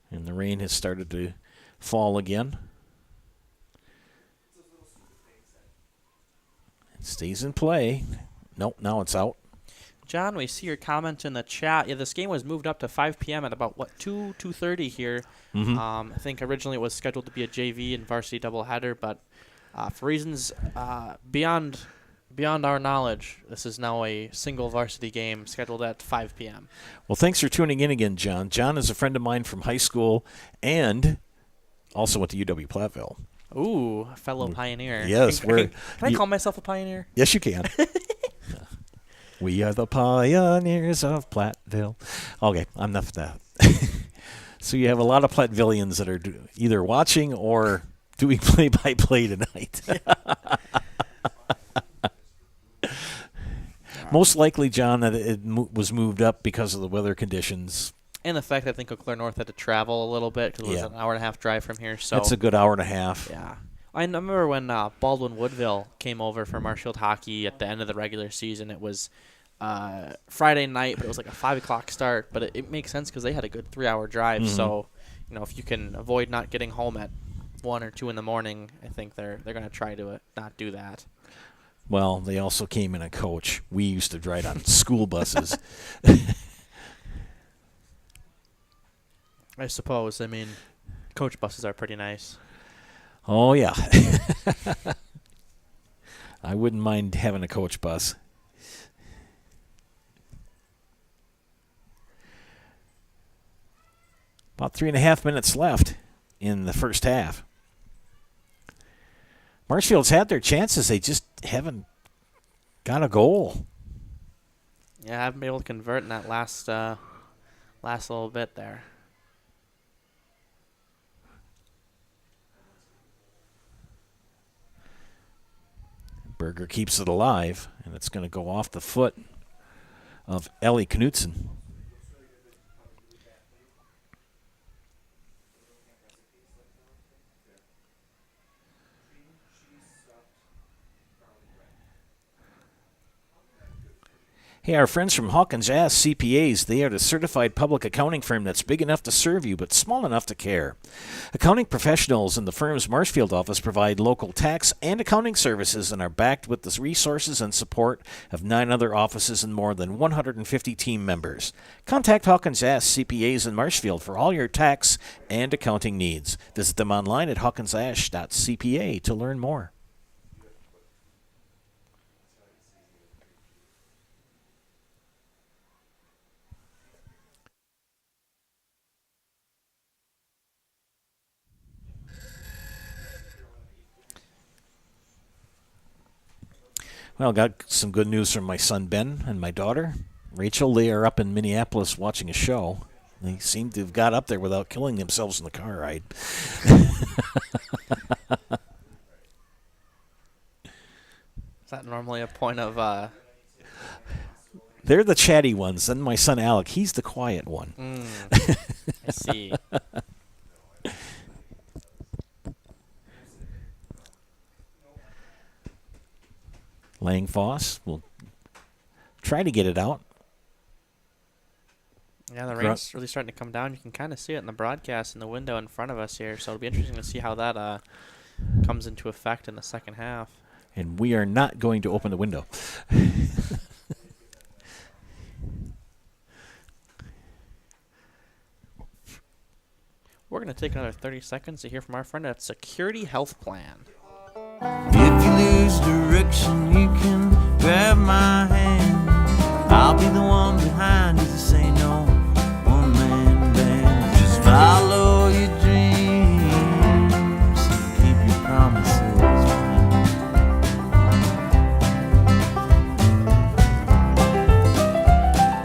And the rain has started to fall again. Stays in play. Nope, now it's out. John, we see your comment in the chat. Yeah, this game was moved up to 5 p.m. at about, 2:30 here. I think originally it was scheduled to be a JV and varsity doubleheader, but for reasons beyond our knowledge, this is now a single varsity game scheduled at 5 p.m. Well, thanks for tuning in again, John. John is a friend of mine from high school and also went to UW Platteville. Ooh, a fellow pioneer. Yes. Can I call myself a pioneer? Yes, you can. We are the pioneers of Platteville. Okay, enough of that. So you have a lot of Plattevillians that are either watching or doing play-by-play tonight. Most likely, John, that it was moved up because of the weather conditions. And the fact that I think Eau Claire North had to travel a little bit because it was an hour and a half drive from here. So it's a good hour and a half. Yeah. I remember when Baldwin Woodville came over for Marshfield hockey at the end of the regular season. It was Friday night, but it was like a 5 o'clock start. But it makes sense because they had a good 3-hour drive. So, if you can avoid not getting home at 1 or 2 in the morning, I think they're going to try to not do that. Well, they also came in a coach. We used to ride on school buses. I suppose. I mean, coach buses are pretty nice. Oh, yeah. I wouldn't mind having a coach bus. About 3.5 minutes left in the first half. Marshfield's had their chances. They just haven't got a goal. Yeah, I haven't been able to convert in that last little bit there. Berger keeps it alive, and it's going to go off the foot of Ellie Knutson. Hey, our friends from Hawkins Ass CPAs, they are the certified public accounting firm that's big enough to serve you but small enough to care. Accounting professionals in the firm's Marshfield office provide local tax and accounting services and are backed with the resources and support of 9 other offices and more than 150 team members. Contact Hawkins Ass CPAs in Marshfield for all your tax and accounting needs. Visit them online at hawkinsash.cpa to learn more. Well, got some good news from my son Ben and my daughter Rachel. They are up in Minneapolis watching a show. They seem to have got up there without killing themselves in the car ride. Is that normally a point of... They're the chatty ones. Then my son Alec, he's the quiet one. I see. Langfoss will try to get it out. Yeah, the rain's really starting to come down. You can kind of see it in the broadcast in the window in front of us here. So it'll be interesting to see how that comes into effect in the second half. And we are not going to open the window. We're going to take another 30 seconds to hear from our friend at Security Health Plan. If you lose direction, you can grab my hand. I'll be the one behind you to say no. One man band. Just follow your dreams. Keep your promises.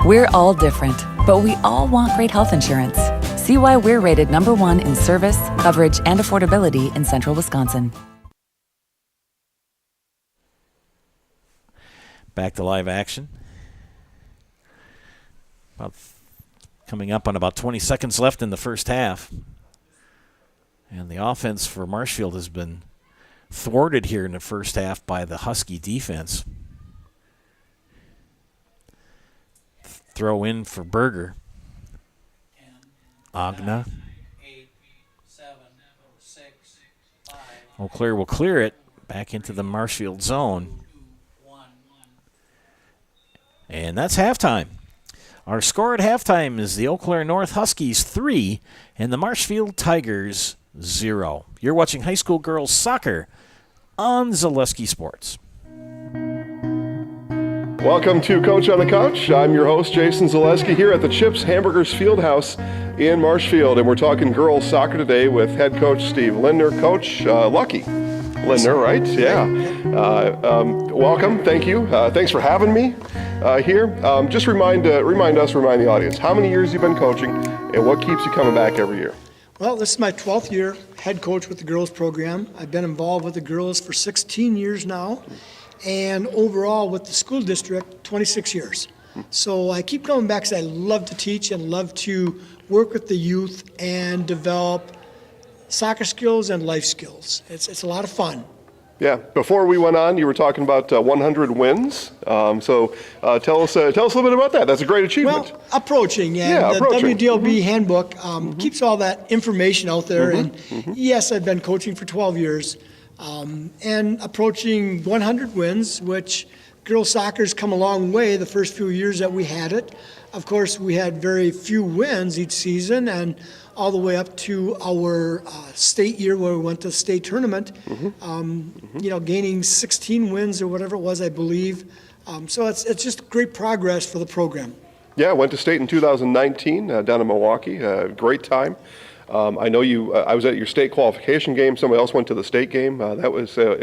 We're all different, but we all want great health insurance. See why we're rated #1 in service, coverage, and affordability in Central Wisconsin. Back to live action. Coming up on about 20 seconds left in the first half. And the offense for Marshfield has been thwarted here in the first half by the Husky defense. Throw in for Berger. Agna. 8, 7, 6, 5. Eau Claire will clear it back into the Marshfield zone. 2, And that's halftime. Our score at halftime is the Eau Claire North Huskies 3 and the Marshfield Tigers 0. You're watching high school girls soccer on Zaleski Sports. Welcome to Coach on the Couch. I'm your host, Jason Zaleski, here at the Chips Hamburgers Fieldhouse in Marshfield, and we're talking girls soccer today with head coach Steve Lindner. Coach, Lucky Lindner, right? Yeah. Welcome. Thank you. Thanks for having me here. Just remind the audience, how many years you've been coaching and what keeps you coming back every year? Well, this is my 12th year head coach with the girls program. I've been involved with the girls for 16 years now, and overall with the school district, 26 years. So I keep coming back because I love to teach and love to work with the youth and develop soccer skills and life skills. It's a lot of fun. Yeah. Before we went on, you were talking about 100 wins. So tell us a little bit about that. That's a great achievement. Well, approaching, and the WDLB handbook keeps all that information out there. And yes, I've been coaching for 12 years and approaching 100 wins, which girls soccer's come a long way the first few years that we had it. Of course, we had very few wins each season, and all the way up to our state year where we went to the state tournament, gaining 16 wins or whatever it was, I believe. So it's just great progress for the program. Yeah, I went to state in 2019 down in Milwaukee. Great time. I know you. I was at your state qualification game. Somebody else went to the state game. It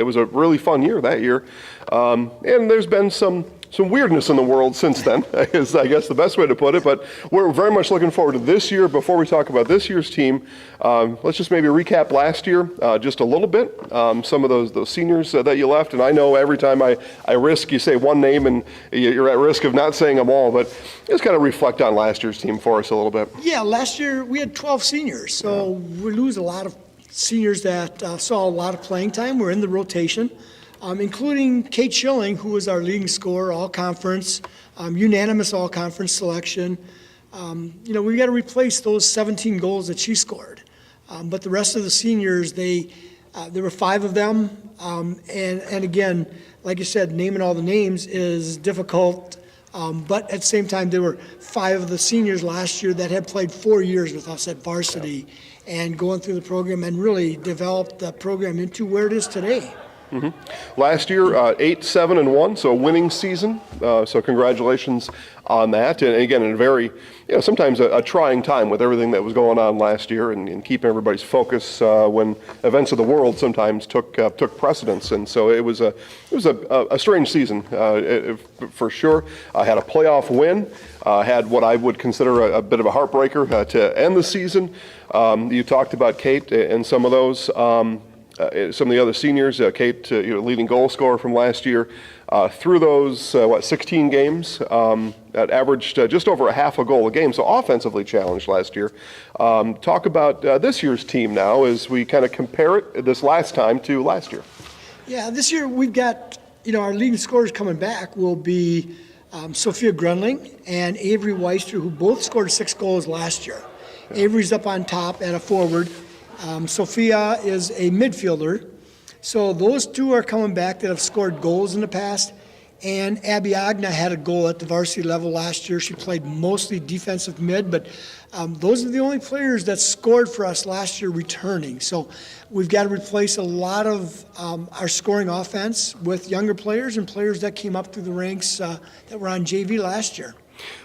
was a really fun year that year. And there's been some weirdness in the world since then, is I guess the best way to put it. But we're very much looking forward to this year. Before we talk about this year's team, let's just maybe recap last year just a little bit. Some of those seniors that you left, and I know every time I risk you say one name and you're at risk of not saying them all, but just kind of reflect on last year's team for us a little bit. Yeah, last year we had 12 seniors, so we lose a lot of seniors that saw a lot of playing time. We're in the rotation. Including Kate Schilling, who was our leading scorer, all-conference, unanimous all-conference selection. We got to replace those 17 goals that she scored. But the rest of the seniors, there were 5 of them. And again, like you said, naming all the names is difficult. But at the same time, there were 5 of the seniors last year that had played 4 years with us at varsity and going through the program and really developed the program into where it is today. Last year, 8-7-1, so a winning season. So congratulations on that. And again, in a very, sometimes a trying time with everything that was going on last year and keeping everybody's focus when events of the world sometimes took precedence. And so it was a strange season for sure. I had a playoff win. Had what I would consider a bit of a heartbreaker to end the season. You talked about Kate and some of those. Some of the other seniors, Kate, leading goal scorer from last year, through those 16 games, that averaged just over a half a goal a game, so offensively challenged last year. Talk about this year's team now as we kind of compare it this last time to last year. Yeah, this year we've got our leading scorers coming back will be Sophia Grundling and Avery Weister, who both scored 6 goals last year. Avery's up on top at a forward. Sophia is a midfielder. So those 2 are coming back that have scored goals in the past. And Abby Agna had a goal at the varsity level last year. She played mostly defensive mid, but those are the only players that scored for us last year returning. So we've got to replace a lot of our scoring offense with younger players and players that came up through the ranks that were on JV last year.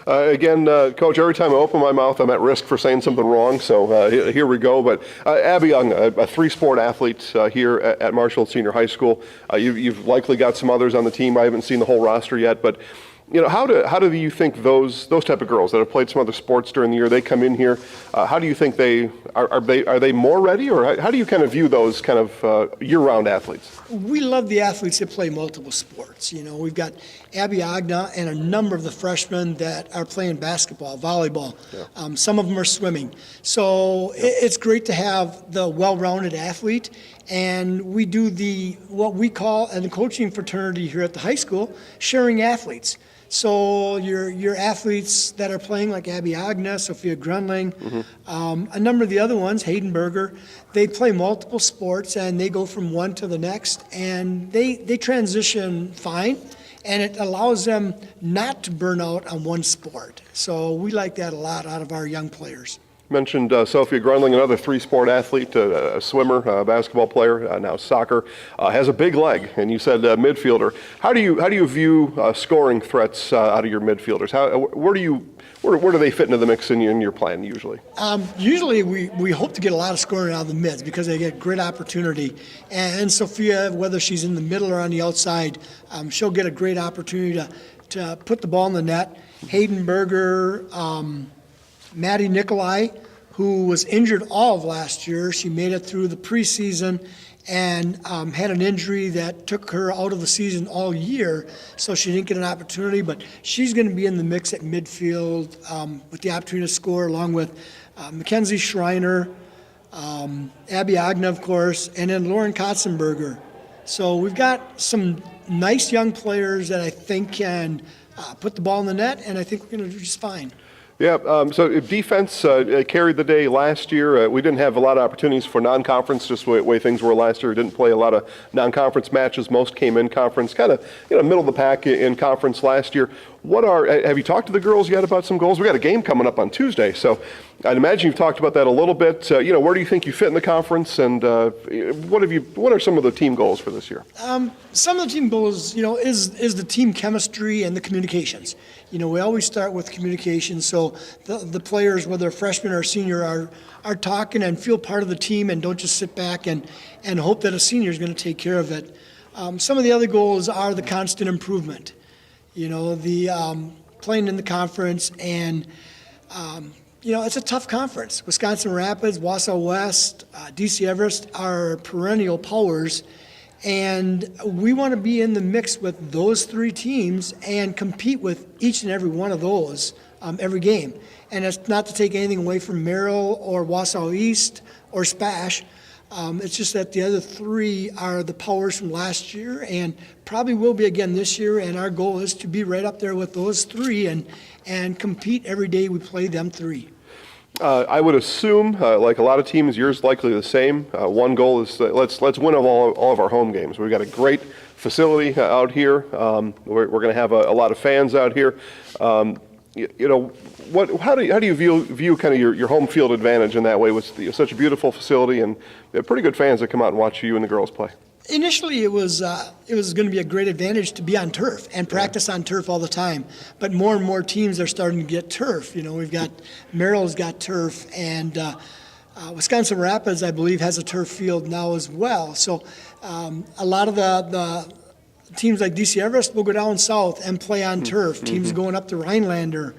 Again, Coach, every time I open my mouth, I'm at risk for saying something wrong, so here we go. But Abby Young, a 3-sport athlete here at Marshfield Senior High School. You've likely got some others on the team. I haven't seen the whole roster yet, but how do you think those type of girls that have played some other sports during the year, they come in here? How do you think are they more ready, or how do you kind of view those kind of year-round athletes? We love the athletes that play multiple sports. We've got Abby Agna and a number of the freshmen that are playing basketball, volleyball. Yeah. Some of them are swimming. So it's great to have the well-rounded athlete. And we do what we call, in the coaching fraternity here at the high school, sharing athletes. So your athletes that are playing, like Abby Agna, Sophia Grundling, a number of the other ones, Hayden Berger, they play multiple sports and they go from one to the next, and they transition fine. and it allows them not to burn out on one sport. So we like that a lot out of our young players. Mentioned Sophia Grundling, another three-sport athlete, a swimmer, a basketball player, now soccer, has a big leg, and you said midfielder. How do you view scoring threats out of your midfielders? Where do they fit into the mix in your plan usually? Usually we hope to get a lot of scoring out of the mids because they get great opportunity. And Sophia, whether she's in the middle or on the outside, she'll get a great opportunity to put the ball in the net. Hayden Berger, Maddie Nikolai, who was injured all of last year. She made it through the preseason and had an injury that took her out of the season all year, so she didn't get an opportunity, but she's going to be in the mix at midfield with the opportunity to score, along with Mackenzie Schreiner, Abby Agna, of course, and then Lauren Katzenberger. So we've got some nice young players that I think can put the ball in the net, and I think we're going to do just fine. Yeah, so if defense carried the day last year. We didn't have a lot of opportunities for non-conference, just the way things were last year. We didn't play a lot of non-conference matches. Most came in conference, kind of middle of the pack in conference last year. Have you talked to the girls yet about some goals? We got a game coming up on Tuesday, so I'd imagine you've talked about that a little bit. Where do you think you fit in the conference, and what are some of the team goals for this year? Some of the team goals, is the team chemistry and the communications. We always start with communication, so the players, whether freshman or senior, are talking and feel part of the team and don't just sit back and hope that a senior is going to take care of it. Some of the other goals are the constant improvement. The playing in the conference, and it's a tough conference. Wisconsin Rapids, Wausau West, DC Everest are perennial powers, and we want to be in the mix with those three teams and compete with each and every one of those every game. And it's not to take anything away from Merrill or Wausau East or Spash. It's just that the other three are the powers from last year and probably will be again this year, and our goal is to be right up there with those three and compete every day we play them three. I would assume, like a lot of teams, yours likely the same. One goal is let's win all of our home games. We've got a great facility out here. We're going to have a lot of fans out here. How do you view kind of your home field advantage in that way with such a beautiful facility and pretty good fans that come out and watch you and the girls play? Initially, it was going to be a great advantage to be on turf and practice on turf all the time. But more and more teams are starting to get turf. We've got Merrill's got turf, and Wisconsin Rapids, I believe, has a turf field now as well. So a lot of the teams like DC Everest will go down south and play on turf. Mm-hmm. Teams going up to Rhinelander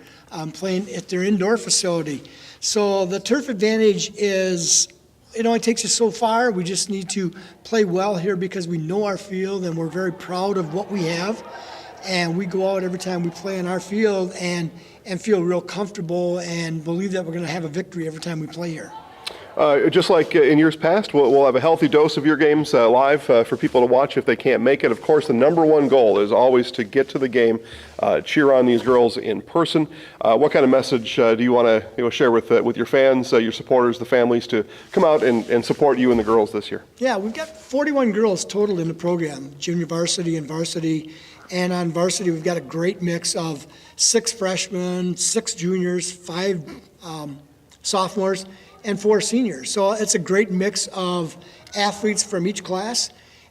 playing at their indoor facility. So the turf advantage is, it takes us so far. We just need to play well here because we know our field and we're very proud of what we have. And we go out every time we play on our field and feel real comfortable and believe that we're going to have a victory every time we play here. Just like in years past, we'll have a healthy dose of your games live for people to watch if they can't make it. Of course, the number one goal is always to get to the game, cheer on these girls in person. What kind of message do you want to share with your fans, your supporters, the families to come out and support you and the girls this year? Yeah, we've got 41 girls total in the program, junior varsity and varsity. And on varsity, we've got a great mix of 6 freshmen, 6 juniors, 5 sophomores, and 4 seniors. So it's a great mix of athletes from each class,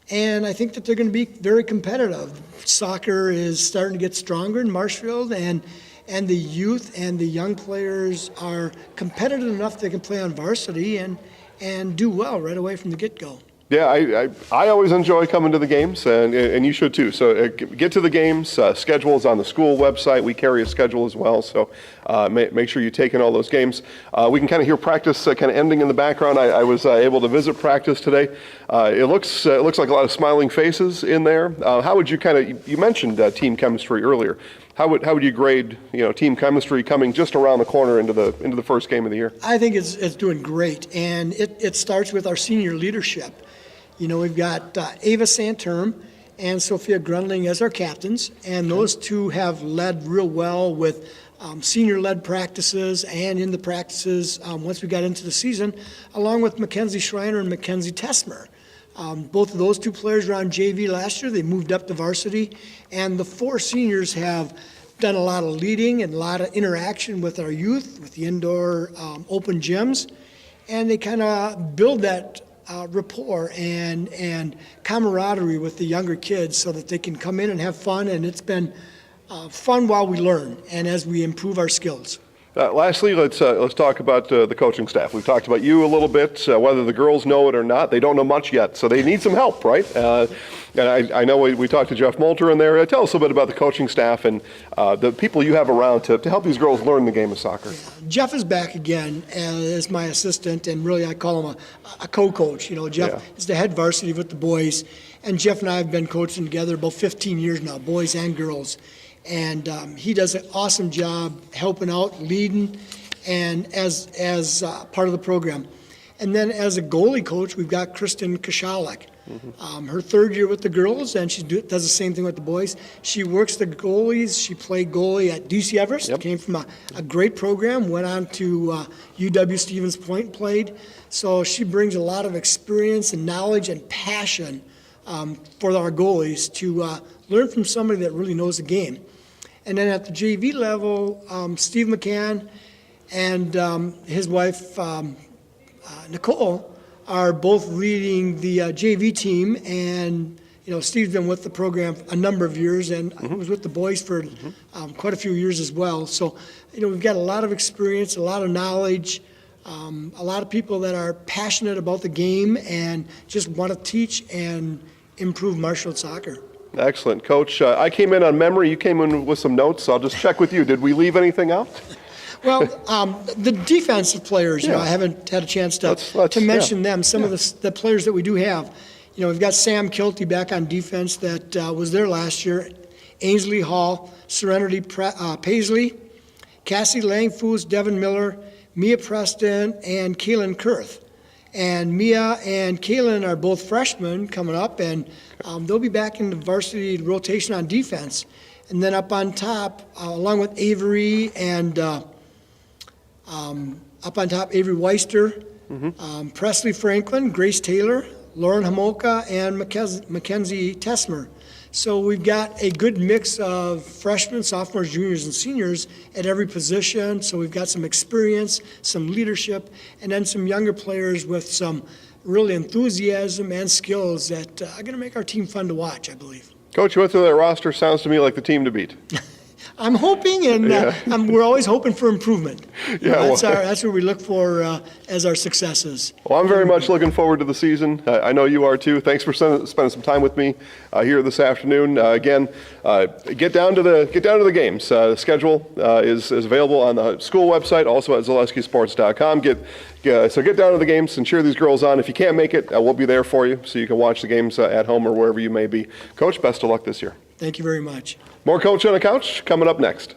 and I think that they're going to be very competitive. Soccer is starting to get stronger in Marshfield, and the youth and the young players are competitive enough they can play on varsity and do well right away from the get-go. Yeah, I always enjoy coming to the games, and you should too. So get to the games. Schedule is on the school website. We carry a schedule as well, so make sure you take in all those games. We can kind of hear practice kind of ending in the background. I was able to visit practice today. It looks like a lot of smiling faces in there. How would you you mentioned team chemistry earlier. How would you grade team chemistry coming just around the corner into the first game of the year? I think it's doing great, and it starts with our senior leadership. We've got Ava Santerm and Sophia Grundling as our captains, and those two have led real well with senior-led practices and in the practices once we got into the season, along with Mackenzie Schreiner and Mackenzie Tesmer. Both of those two players were on JV last year. They moved up to varsity. And the 4 seniors have done a lot of leading and a lot of interaction with our youth, with the indoor open gyms. And they kind of build that rapport and camaraderie with the younger kids so that they can come in and have fun. And it's been fun while we learn and as we improve our skills. Lastly, let's talk about the coaching staff. We've talked about you a little bit, whether the girls know it or not. They don't know much yet, so they need some help, right? And I know we talked to Jeff Moulter in there. Tell us a little bit about the coaching staff and the people you have around to help these girls learn the game of soccer. Jeff is back again as my assistant, and really I call him a co-coach. You know, Jeff is the head varsity with the boys, and Jeff and I have been coaching together about 15 years now, boys and girls. And he does an awesome job helping out, leading, and as part of the program. And then as a goalie coach, we've got Kristen Kashalek. Her 3rd year with the girls, and she does the same thing with the boys. She works the goalies. She played goalie at DC Everest, came from a great program, went on to UW Stevens Point and played. So she brings a lot of experience and knowledge and passion for our goalies to learn from somebody that really knows the game. And then at the JV level, Steve McCann and his wife, Nicole, are both leading the JV team. And, you know, Steve's been with the program a number of years and was with the boys for quite a few years as well. So, you know, we've got a lot of experience, a lot of knowledge, a lot of people that are passionate about the game and just want to teach and improve Marshfield soccer. Excellent. Coach, I came in on memory. You came in with some notes, so I'll just check with you. Did we leave anything out? Well, the defensive players, you know, I haven't had a chance to mention them. Some of the players that we do have. You know, we've got Sam Kilty back on defense that was there last year. Ainsley Hall, Serenity Paisley, Cassie Langfoos, Devin Miller, Mia Preston, and Kaylin Kurth. And Mia and Kaylin are both freshmen coming up, and they'll be back in the varsity rotation on defense. And then up on top, along with Avery and up on top, Avery Weister, Presley Franklin, Grace Taylor, Lauren Homolka, and Mackenzie Tesmer. So we've got a good mix of freshmen, sophomores, juniors, and seniors at every position. So we've got some experience, some leadership, and then some younger players with some really enthusiasm and skills that are going to make our team fun to watch, I believe. Coach, you went through that roster. Sounds to me like the team to beat. I'm hoping, and we're always hoping for improvement. That's what we look for as our successes. Well, I'm very much looking forward to the season. I know you are too. Thanks for spending some time with me here this afternoon. Again, get down to the games. The schedule is available on the school website, also at ZalewskiSports.com. So get down to the games and cheer these girls on. If you can't make it, we'll be there for you, so you can watch the games at home or wherever you may be. Coach, best of luck this year. Thank you very much. More Coach on the Couch coming up next.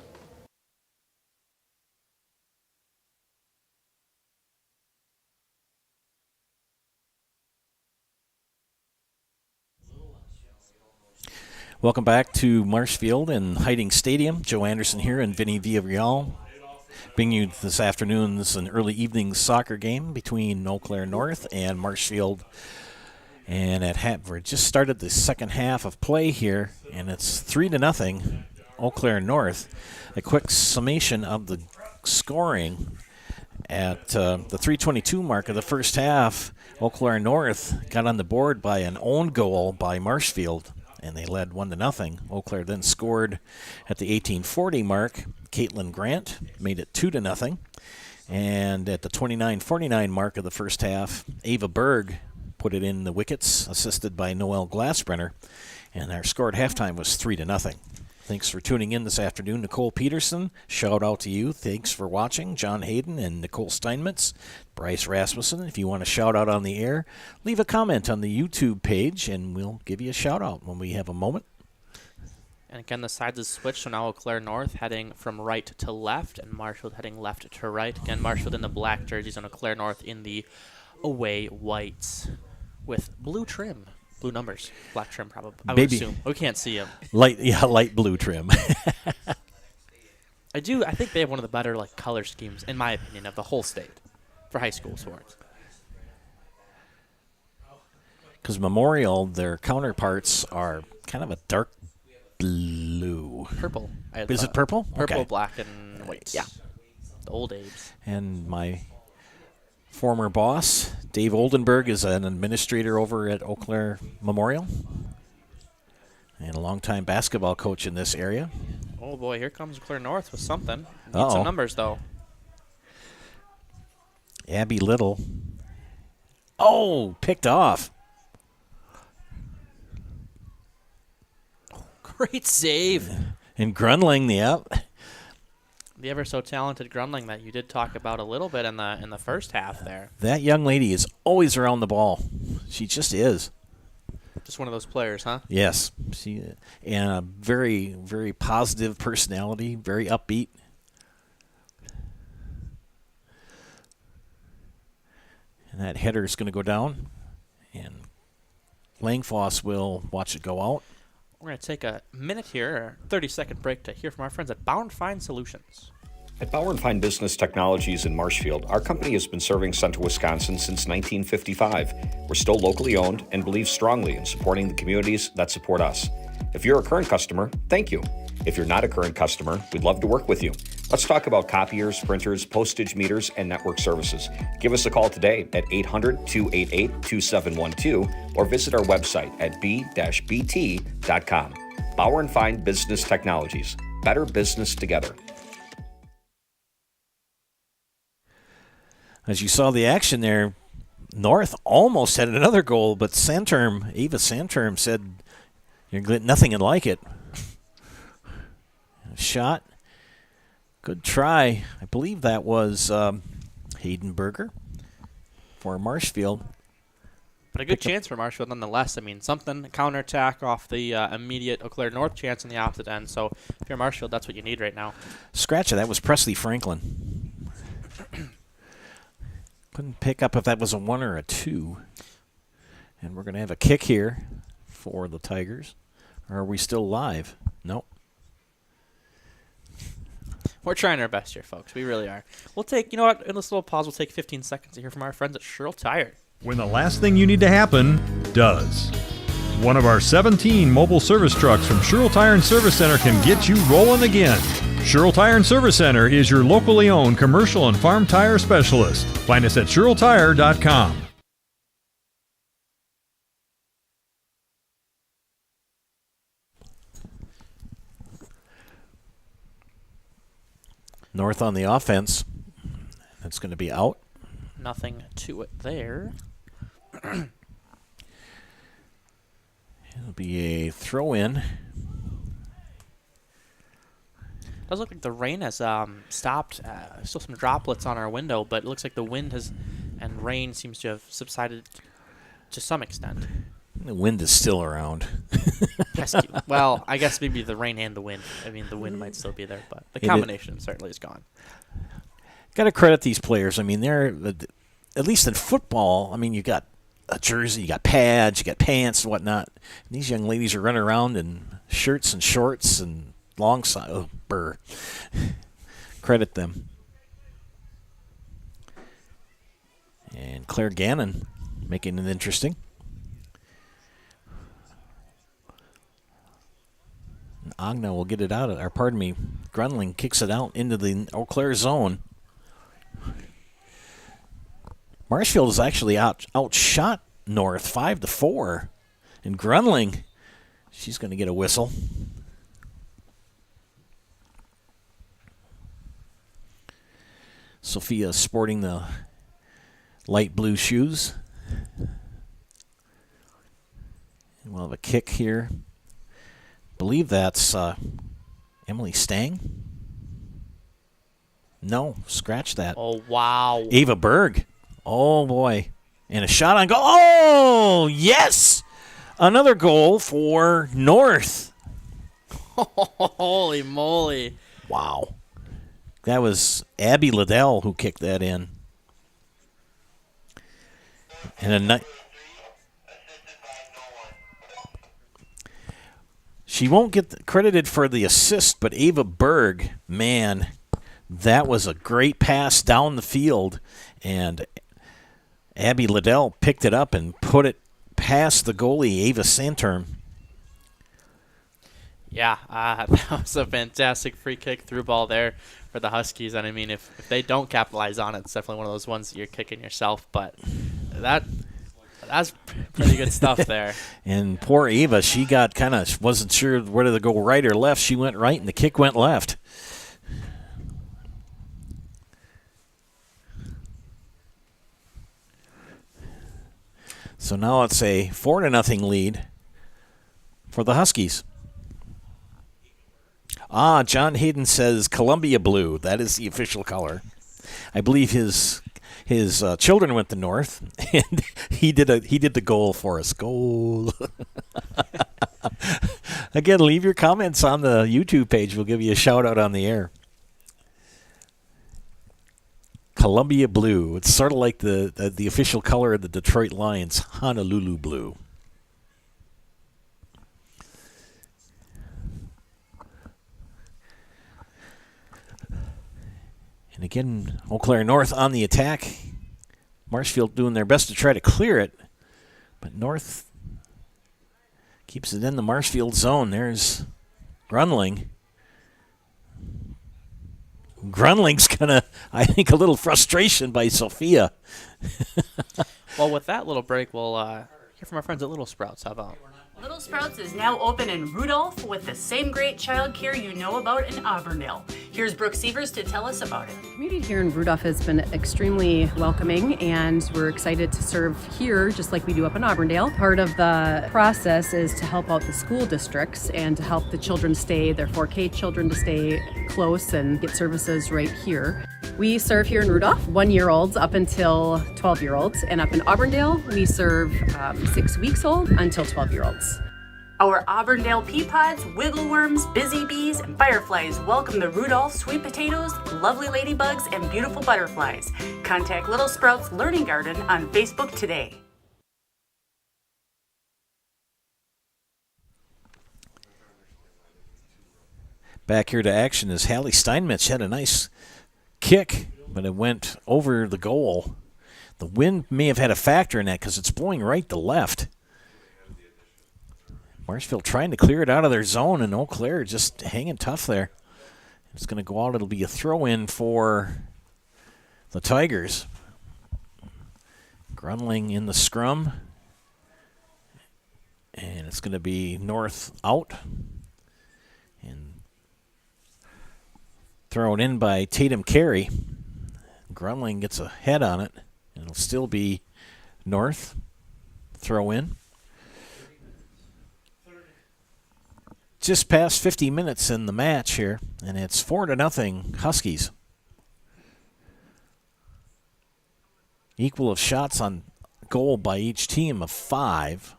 Welcome back to Marshfield and Hiding Stadium. Joe Anderson here and Vinny Villarreal bringing you this afternoon's an early evening soccer game between Eau Claire North and Marshfield. And we're just started the second half of play here, and it's 3-0, Eau Claire North. A quick summation of the scoring at the 3:22 mark of the first half. Eau Claire North got on the board by an own goal by Marshfield, and they led 1-0. Eau Claire then scored at the 18:40 mark. Caitlin Grant made it 2-0. And at the 29:49 mark of the first half, Ava Berg put it in the wickets, assisted by Noelle Glassbrenner, and our score at halftime was 3-0. Thanks for tuning in this afternoon. Nicole Peterson, shout out to you. Thanks for watching. John Hayden and Nicole Steinmetz, Bryce Rasmussen. If you want a shout out on the air, leave a comment on the YouTube page, and we'll give you a shout out when we have a moment. And again, the sides is switched, so now Eau Claire North heading from right to left, and Marshfield heading left to right. Again, Marshfield in the black jerseys, and Eau Claire North in the away whites with blue trim. Blue numbers. Black trim, probably. I would assume. We can't see them. Light blue trim. I think they have one of the better color schemes, in my opinion, of the whole state for high school sports. Because Memorial, their counterparts are kind of a dark blue. Purple. Is it purple? Purple, Okay. black, and white. Yeah. The old Abe's. And my former boss, Dave Oldenburg, is an administrator over at Eau Claire Memorial and a longtime basketball coach in this area. Oh, boy, here comes Eau Claire North with something. Need Uh-oh. some numbers, though. Abby Little. Oh, picked off. Great save. And Grundling, yep. The ever so talented Grundling that you did talk about a little bit in the first half there. That young lady is always around the ball. She just is. Just one of those players, huh? Yes. She and a very, very positive personality, very upbeat. And that header is going to go down. And Langfoss will watch it go out. We're going to take a minute here, a 30-second break to hear from our friends at Bauer & Fine Solutions. At Bauer & Fine Business Technologies in Marshfield, our company has been serving Central Wisconsin since 1955. We're still locally owned and believe strongly in supporting the communities that support us. If you're a current customer, thank you. If you're not a current customer, we'd love to work with you. Let's talk about copiers, printers, postage meters, and network services. Give us a call today at 800-288-2712 or visit our website at b-bt.com. Bauer & Fine Business Technologies. Better business together. As you saw the action there, North almost had another goal, but Eva Santerm said, "You're nothing like it." Shot. Good try. I believe that was Hayden Berger for Marshfield. But a good chance for Marshfield nonetheless. I mean, something, counterattack off the immediate Eau Claire North chance on the opposite end. So if you're Marshfield, that's what you need right now. Scratch it. That was Presley Franklin. Couldn't pick up if that was a 1 or a 2. And we're going to have a kick here for the Tigers. Or are we still live? Nope. We're trying our best here, folks. We really are. We'll take, you know what, in this little pause, we'll take 15 seconds to hear from our friends at Sherrill Tire. When the last thing you need to happen does. One of our 17 mobile service trucks from Sherrill Tire and Service Center can get you rolling again. Sherrill Tire and Service Center is your locally owned commercial and farm tire specialist. Find us at SherrillTire.com. North on the offense. That's going to be out. Nothing to it there. It'll be a throw-in. Does look like the rain has stopped. Still some droplets on our window, but it looks like the wind and rain seems to have subsided to some extent. The wind is still around. Pesky. Well, I guess maybe the rain and the wind. I mean, the wind might still be there, but the combination certainly is gone. Got to credit these players. I mean, they're, at least in football, I mean, you got a jersey, you got pads, you got pants and whatnot. And these young ladies are running around in shirts and shorts and long side. Oh, brr. Credit them. And Claire Gannon making it interesting. Agna will get it out. Grundling kicks it out into the Eau Claire zone. Marshfield is actually outshot North 5-4. And Grundling, she's going to get a whistle. Sophia sporting the light blue shoes. And we'll have a kick here. Believe that's Emily Stang. No, scratch that. Oh, wow. Ava Berg. Oh, boy. And a shot on goal. Oh, yes! Another goal for North. Holy moly. Wow. That was Abby Liddell who kicked that in. And she won't get credited for the assist, but Ava Berg, man, that was a great pass down the field. And Abby Liddell picked it up and put it past the goalie, Ava Santerm. Yeah, that was a fantastic free kick through ball there for the Huskies. And I mean, if they don't capitalize on it, it's definitely one of those ones that you're kicking yourself. But that's pretty good stuff there. And poor Ava, she got wasn't sure whether to go right or left. She went right, and the kick went left. So now it's a 4-0 lead for the Huskies. John Hayden says Columbia blue. That is the official color. I believe his children went to North, and he did the goal for us. Goal. Again, leave your comments on the YouTube page. We'll give you a shout out on the air. Columbia blue. It's sort of like the official color of the Detroit Lions, Honolulu blue. And again, Eau Claire North on the attack. Marshfield doing their best to try to clear it, but North keeps it in the Marshfield zone. There's Grundling. Grunling's gonna, I think, a little frustration by Sophia. Well, with that little break, we'll hear from our friends at Little Sprouts. How about? Little Sprouts is now open in Rudolph with the same great childcare you know about in Auburndale. Here's Brooke Sievers to tell us about it. The community here in Rudolph has been extremely welcoming, and we're excited to serve here just like we do up in Auburndale. Part of the process is to help out the school districts and to help the children their 4K children to stay close and get services right here. We serve here in Rudolph 1-year-olds up until 12-year-olds, and up in Auburndale we serve 6 weeks old until 12-year-olds. Our Auburndale pea pods, wiggle worms, busy bees, and fireflies welcome the Rudolph sweet potatoes, lovely ladybugs, and beautiful butterflies. Contact Little Sprouts Learning Garden on Facebook today. Back here to action is Hallie Steinmetz. Had a nice kick, but it went over the goal. The wind may have had a factor in that because it's blowing right to left. Marshfield trying to clear it out of their zone, and Eau Claire just hanging tough there. It's going to go out. It'll be a throw-in for the Tigers. Grundling in the scrum. And it's going to be North out. And thrown in by Tatum Carey. Grundling gets a head on it. And it'll still be North. Throw in. Just past 50 minutes in the match here, and it's 4-0 Huskies. Equal of shots on goal by each team of 5.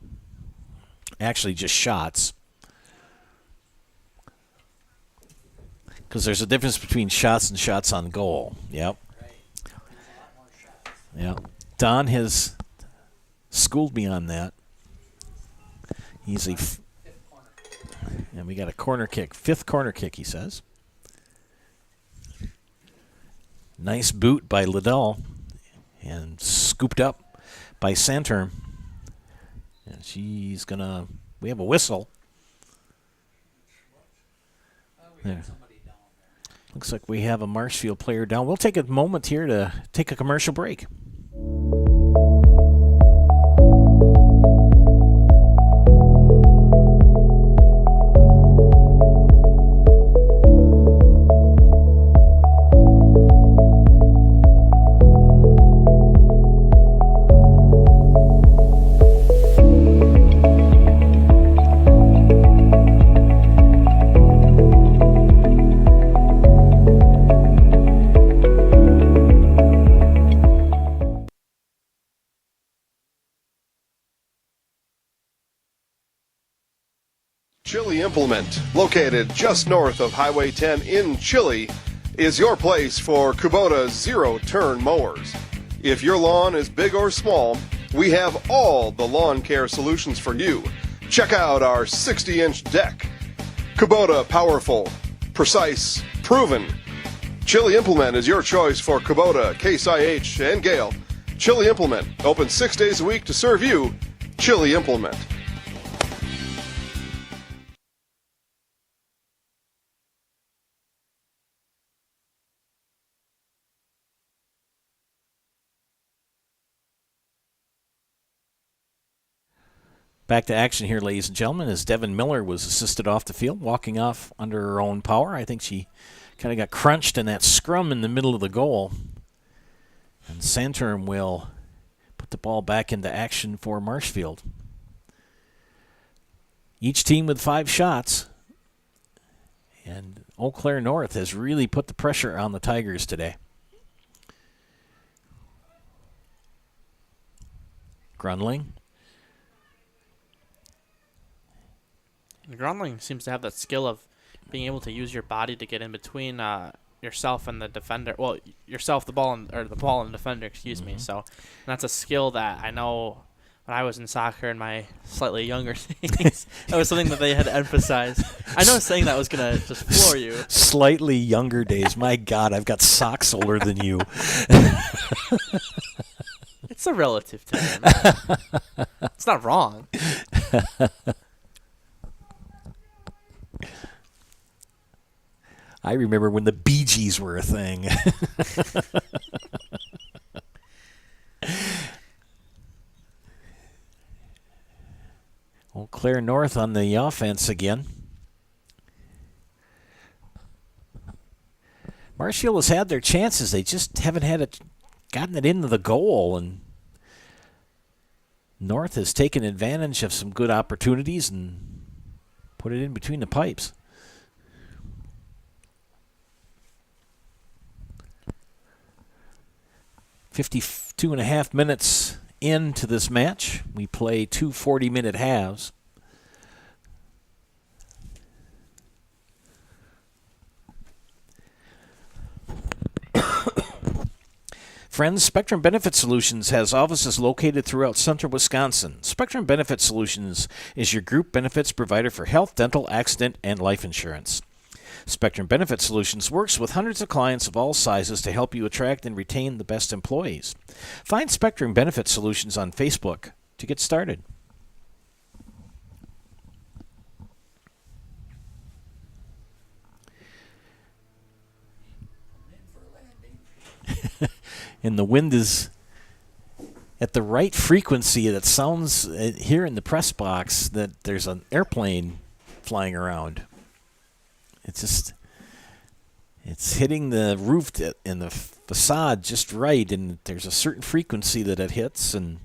Actually, just shots. Because there's a difference between shots and shots on goal. Yep. Yep. Don has schooled me on that. He's a... And we got a corner kick. 5th corner kick, he says. Nice boot by Liddell. And scooped up by Santerm. And she's going to... We have a whistle. There. Looks like we have a Marshfield player down. We'll take a moment here to take a commercial break. Chili Implement, located just north of Highway 10 in Chile, is your place for Kubota zero-turn mowers. If your lawn is big or small, we have all the lawn care solutions for you. Check out our 60-inch deck. Kubota powerful, precise, proven. Chili Implement is your choice for Kubota, Case IH, and Gale. Chili Implement, open 6 days a week to serve you. chili implement. Back to action here, ladies and gentlemen, as Devin Miller was assisted off the field, walking off under her own power. I think she kind of got crunched in that scrum in the middle of the goal. And Santerm will put the ball back into action for Marshfield. Each team with 5 shots. And Eau Claire North has really put the pressure on the Tigers today. Grundling. Grundling seems to have that skill of being able to use your body to get in between yourself and the defender. Well, yourself, the ball, and the defender. Excuse me. So that's a skill that I know when I was in soccer in my slightly younger days. That was something that they had emphasized. I know saying that was gonna just floor you. Slightly younger days. My God, I've got socks older than you. It's a relative term. It's not wrong. I remember when the Bee Gees were a thing. Eau Claire North on the offense again. Marshfield has had their chances. They just haven't gotten it into the goal, and North has taken advantage of some good opportunities and put it in between the pipes. 52.5 minutes into this match. We play 2 40-minute halves. Friends, Spectrum Benefit Solutions has offices located throughout central Wisconsin. Spectrum Benefit Solutions is your group benefits provider for health, dental, accident, and life insurance. Spectrum Benefit Solutions works with hundreds of clients of all sizes to help you attract and retain the best employees. Find Spectrum Benefit Solutions on Facebook to get started. And the wind is at the right frequency that sounds here in the press box that there's an airplane flying around. It's hitting the roof and the facade just right, and there's a certain frequency that it hits, and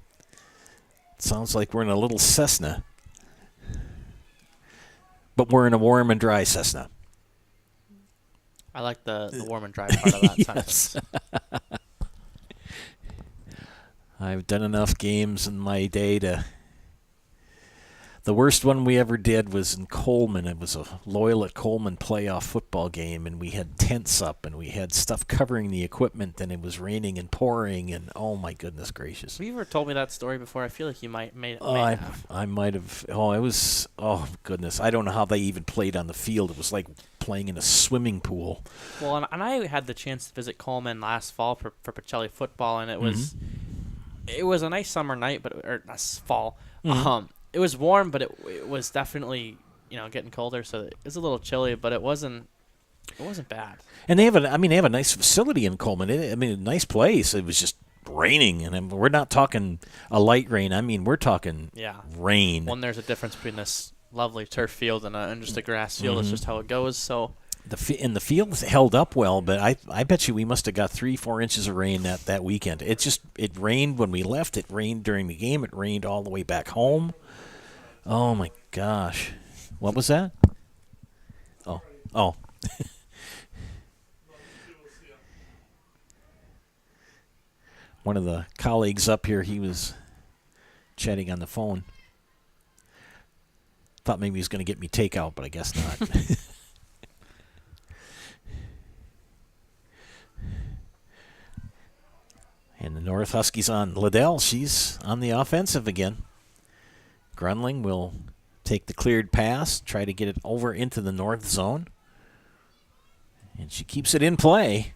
it sounds like we're in a little Cessna. But we're in a warm and dry Cessna. I like the warm and dry part of that sentence. I've done enough games in my day to... The worst one we ever did was in Coleman. It was a Loyal at Coleman playoff football game, and we had tents up, and we had stuff covering the equipment, and it was raining and pouring, and oh my goodness gracious. Have you ever told me that story before? I feel like you might have. I might have. Oh, it was, oh goodness. I don't know how they even played on the field. It was like playing in a swimming pool. Well, and I had the chance to visit Coleman last fall for Pacelli football, and it was a nice summer night, or fall. It was warm, but it was definitely getting colder, so it was a little chilly, but it wasn't bad. And they have a nice facility in Coleman. A nice place. It was just raining, and we're not talking a light rain. I mean, we're talking rain. When there's a difference between this lovely turf field and just a grass field. It's just how it goes. So the field held up well, but I bet you we must have got 3-4 inches of rain that weekend. It rained when we left. It rained during the game. It rained all the way back home. Oh my gosh. What was that? Oh. One of the colleagues up here, he was chatting on the phone. Thought maybe he was going to get me takeout, but I guess not. And the North Huskies on Liddell. She's on the offensive again. Grundling will take the cleared pass, try to get it over into the north zone. And she keeps it in play.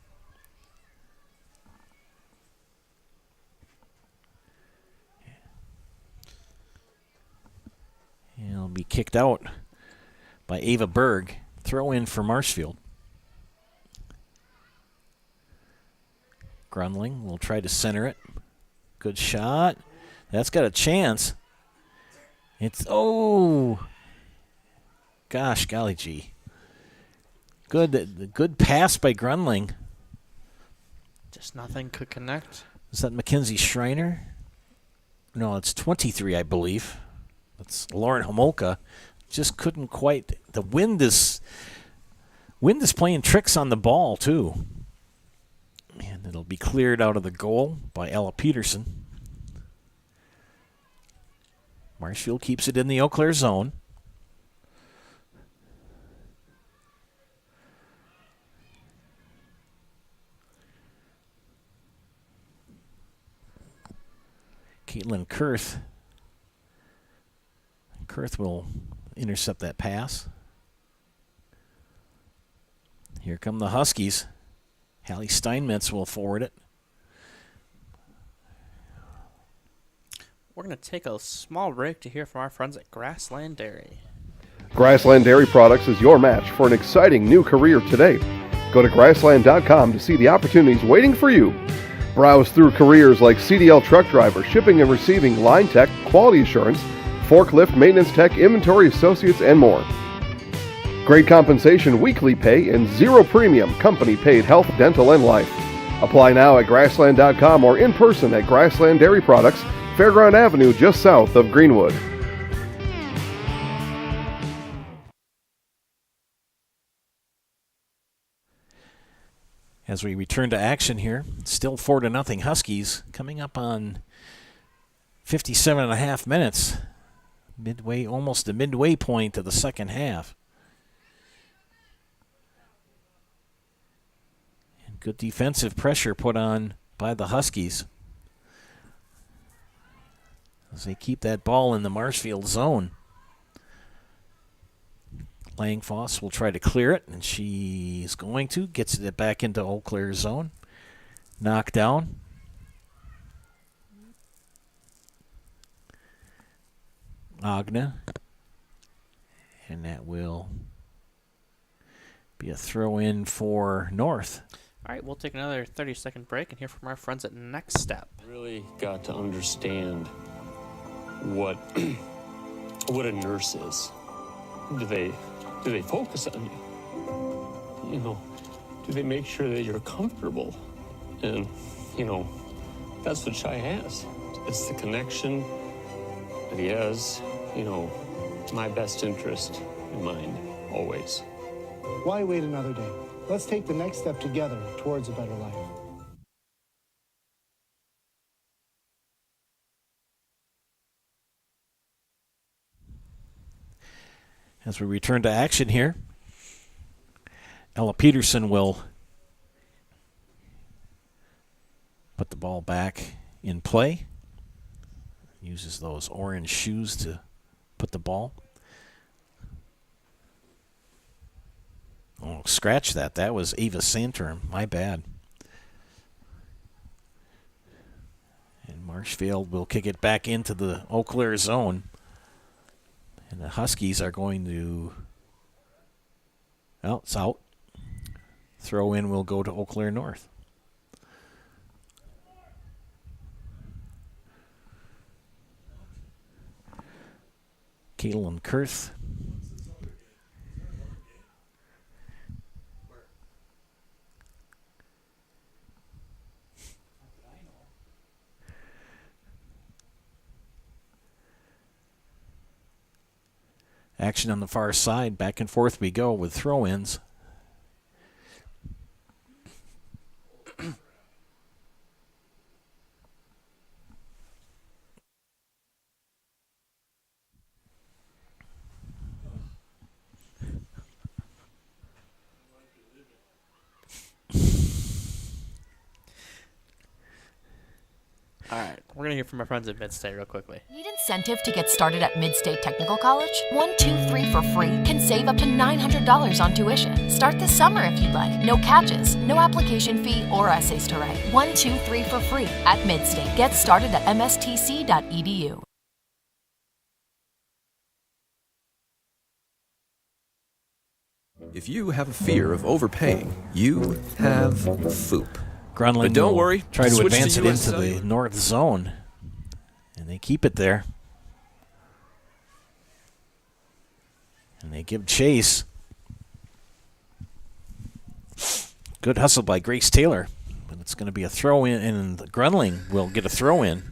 be kicked out by Ava Berg. Throw in for Marshfield. Grundling will try to center it. Good shot. That's got a chance. It's, oh, gosh, golly gee. Good pass by Grundling. Just nothing could connect. Is that Mackenzie Schreiner? No, it's 23, I believe. That's Lauren Homolka. Just couldn't quite. The wind is playing tricks on the ball, too. And it'll be cleared out of the goal by Ella Peterson. Marshfield keeps it in the Eau Claire zone. Caitlin Kurth. Kurth will intercept that pass. Here come the Huskies. Hallie Steinmetz will forward it. We're going to take a small break to hear from our friends at Grassland Dairy. Grassland Dairy Products is your match for an exciting new career today. Go to grassland.com to see the opportunities waiting for you. Browse through careers like CDL truck driver, shipping and receiving, line tech, quality assurance, forklift, maintenance tech, inventory associates, and more. Great compensation, weekly pay, and zero premium company-paid health, dental, and life. Apply now at grassland.com or in person at Grassland Dairy Products, Fairground Avenue, just south of Greenwood. As we return to action here, still 4-0 Huskies, coming up on 57.5 minutes, midway, almost the midway point of the second half. And good defensive pressure put on by the Huskies as they keep that ball in the Marshfield zone. Langfoss will try to clear it, and she's going to. Gets it back into Eau Claire zone. Knocked down. Agna. And that will be a throw-in for North. All right, we'll take another 30-second break and hear from our friends at Next Step. Really got to understand what what a nurse is. Do they focus on you? You know, do they make sure that you're comfortable? And, you know, that's what Shai has. It's the connection that he has, you know, my best interest in mind, always. Why wait another day? Let's take the next step together towards a better life. As we return to action here, Ella Peterson will put the ball back in play. Uses those orange shoes to put the ball. Oh, scratch that. That was Ava Santerm. My bad. And Marshfield will kick it back into the Eau Claire zone. And the Huskies are going to, well, it's out. Throw in will go to Eau Claire North. Caitlin Kurth. Action on the far side. Back and forth we go with throw-ins. All right, we're going to hear from our friends at Midstate real quickly. Need incentive to get started at Midstate Technical College? 1, 2, 3 for free can save up to $900 on tuition. Start this summer if you'd like. No catches, no application fee or essays to write. 1, 2, 3 for free at Midstate. Get started at mstc.edu. If you have a fear of overpaying, you have FOOP. Grundling But don't will worry, try to switch advance to it US into the Cellular. north zone. And they keep it there. And they give chase. Good hustle by Grace Taylor. But it's going to be a throw in, and Grundling will get a throw in.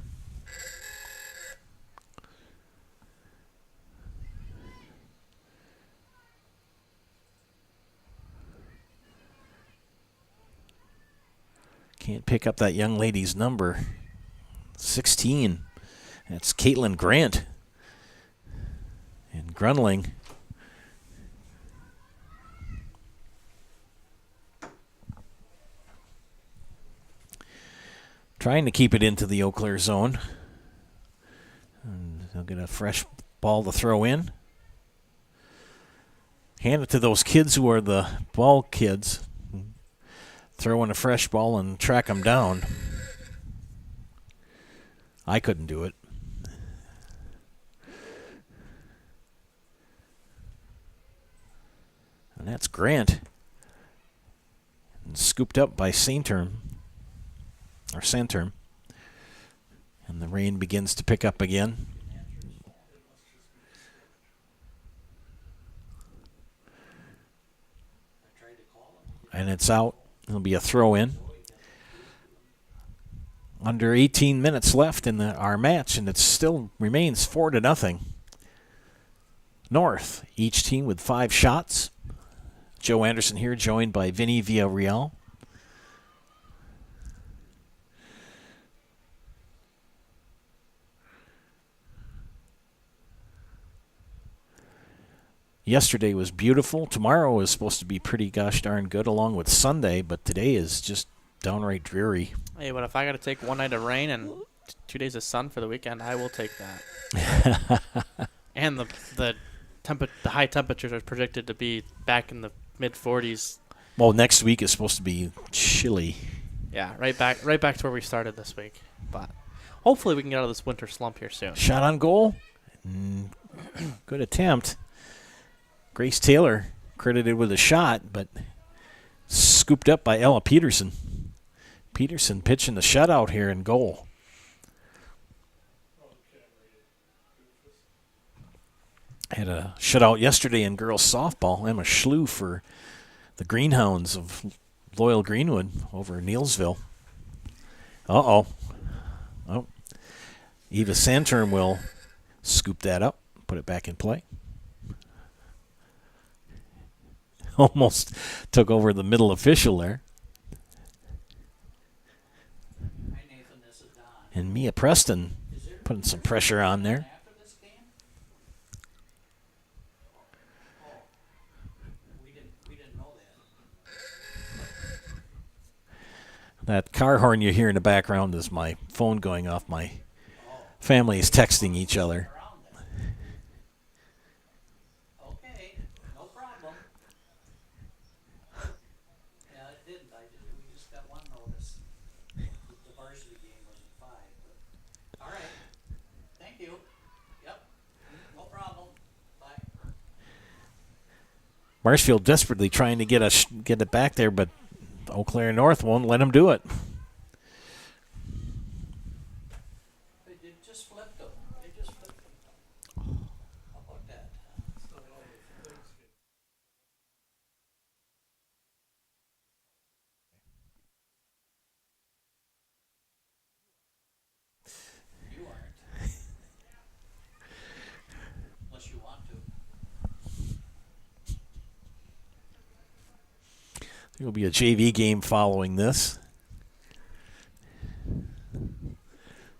Can't pick up that young lady's number. 16. That's Caitlin Grant. And Grundling. Trying to keep it into the Eau Claire zone. And they'll get a fresh ball to throw in. Hand it to those kids who are the ball kids. Throw in a fresh ball and track them down. I couldn't do it. And that's Grant. And scooped up by Santerm. And the rain begins to pick up again. And it's out. It'll be a throw in. Under 18 minutes left in our match, and it still remains 4-0. North, each team with 5 shots. Joe Anderson here, joined by Vinny Villarreal. Yesterday was beautiful. Tomorrow is supposed to be pretty gosh darn good along with Sunday, but today is just downright dreary. Hey, but if I got to take one night of rain and 2 days of sun for the weekend, I will take that. And the high temperatures are predicted to be back in the mid-40s. Well, next week is supposed to be chilly. Yeah, right back to where we started this week. But hopefully we can get out of this winter slump here soon. Shot on goal. Good attempt. Grace Taylor credited with a shot, but scooped up by Ella Peterson. Peterson pitching the shutout here in goal. Had a shutout yesterday in girls softball. Emma Schlew for the Greenhounds of Loyal Greenwood over in Neilsville. Oh, Eva Santerm will scoop that up, put it back in play. Almost took over the middle official there. And Mia Preston putting some pressure on there. That car horn you hear in the background is my phone going off. My family is texting each other. Marshfield desperately trying to get it back there, but Eau Claire North won't let him do it. It just flipped them. How about that? You aren't. Unless you want to. There will be a JV game following this.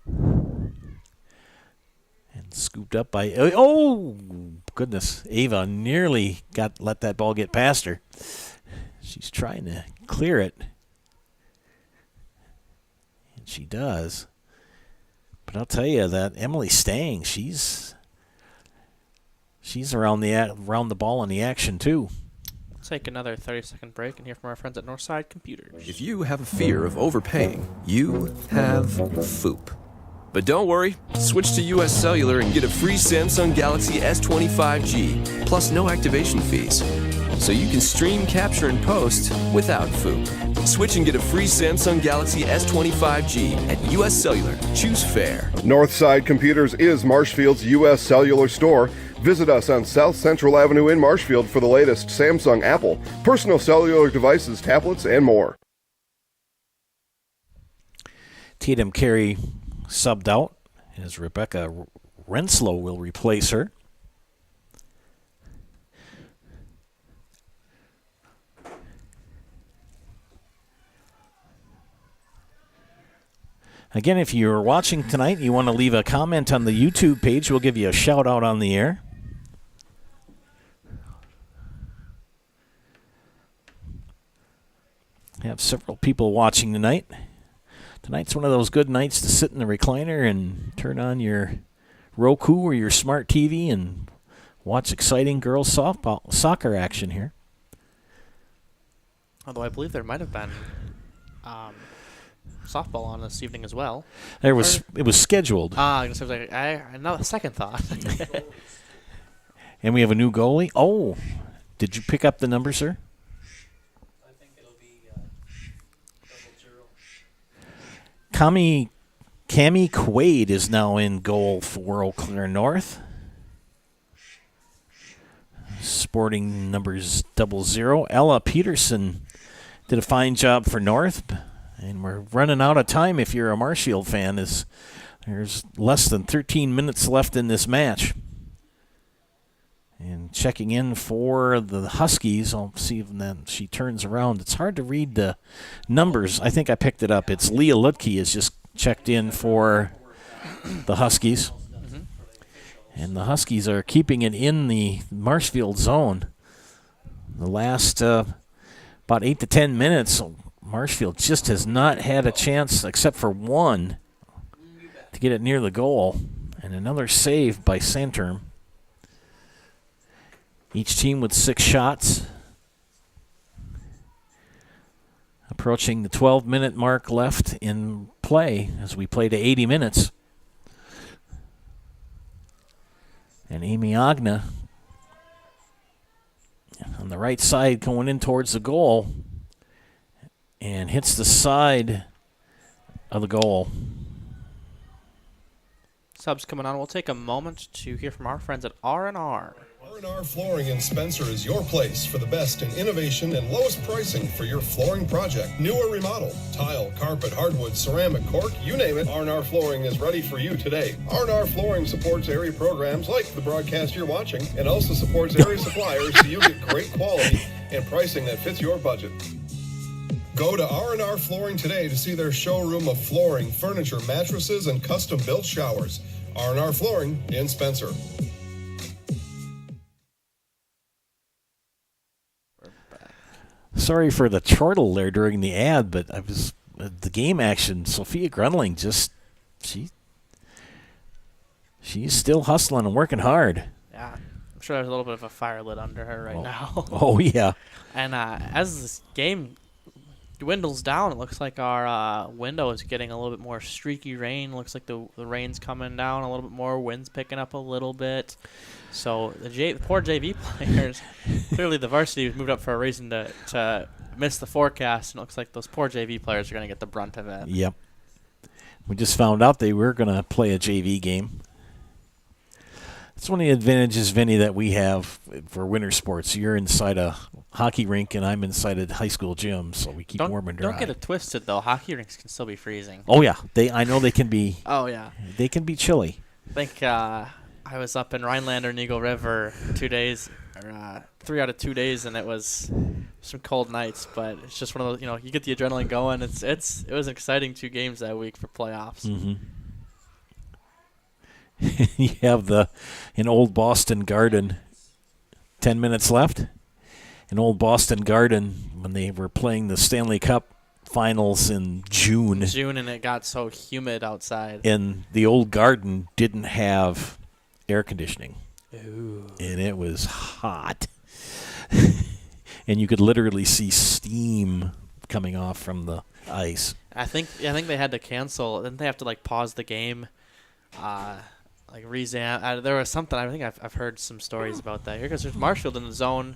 And scooped up by, oh goodness, Ava nearly let that ball get past her. She's trying to clear it. And she does. But I'll tell you that Emily Stang, she's around the ball in the action too. Take another 30-second break and hear from our friends at Northside Computers. If you have a fear of overpaying, you have FOOP. But don't worry, switch to US Cellular and get a free Samsung Galaxy S25G, plus no activation fees. so you can stream, capture, and post without FOOP. Switch and get a free Samsung Galaxy S25G at US Cellular. Choose fair. Northside Computers is Marshfield's U.S. Cellular store. Visit us on South Central Avenue in Marshfield for the latest Samsung, Apple, personal cellular devices, tablets, and more. Tatum Carey subbed out as Rebecca Renslow will replace her. Again, if you're watching tonight and you want to leave a comment on the YouTube page, we'll give you a shout out on the air. We have several people watching tonight. Tonight's one of those good nights to sit in the recliner and turn on your Roku or your smart TV and watch exciting girls soccer action here. Although I believe there might have been softball on this evening as well. It was scheduled. I was like, another second thought. And we have a new goalie. Oh, did you pick up the number, sir? I think it'll be 00. Cami Quaid is now in goal for Eau Claire North. Sporting numbers 00. Ella Peterson did a fine job for North. And we're running out of time if you're a Marshfield fan. There's less than 13 minutes left in this match. And checking in for the Huskies, I'll see if then she turns around. It's hard to read the numbers. I think I picked it up. It's Leah Lutke has just checked in for the Huskies. Mm-hmm. And the Huskies are keeping it in the Marshfield zone. The last about 8 to 10 minutes, Marshfield just has not had a chance, except for one, to get it near the goal. And another save by Santerm. Each team with 6 shots. Approaching the 12-minute mark left in play as we play to 80 minutes. And Amy Agna on the right side going in towards the goal. And hits the side of the goal. Subs coming on. We'll take a moment to hear from our friends at R&R. R&R Flooring in Spencer is your place for the best in innovation and lowest pricing for your flooring project. New or remodel, tile, carpet, hardwood, ceramic, cork, you name it, R&R Flooring is ready for you today. R&R Flooring supports area programs like the broadcast you're watching and also supports area suppliers so you get great quality and pricing that fits your budget. Go to R&R Flooring today to see their showroom of flooring, furniture, mattresses, and custom-built showers. R&R Flooring in Spencer. Sorry for the chortle there during the ad, but the game action. Sophia Grundling she's still hustling and working hard. Yeah, I'm sure there's a little bit of a fire lit under her right now. Oh yeah. And as this game dwindles down, it looks like our window is getting a little bit more streaky rain. Looks like the rain's coming down a little bit more. Wind's picking up a little bit. So the poor JV players, clearly the varsity was moved up for a reason to miss the forecast. And it looks like those poor JV players are going to get the brunt of it. Yep. We just found out they were going to play a JV game. It's one of the advantages, Vinny, that we have for winter sports. You're inside a hockey rink, and I'm inside a high school gym, so we keep warm and dry. Don't get it twisted, though. Hockey rinks can still be freezing. Oh, yeah. I know they can be. Oh, yeah. They can be chilly. I think I was up in Rhinelander and Eagle River 2 days, or 3 out of 2 days, and it was some cold nights. But it's just one of those, you get the adrenaline going. It was an exciting 2 games that week for playoffs. Mm-hmm. You have in Old Boston Garden, 10 minutes left. In Old Boston Garden, when they were playing the Stanley Cup Finals in June. And it got so humid outside. And the old garden didn't have air conditioning. Ooh. And it was hot. And you could literally see steam coming off from the ice. I think they had to cancel. Didn't they have to pause the game? There was something. I think I've heard some stories about that here because there's Marshfield in the zone.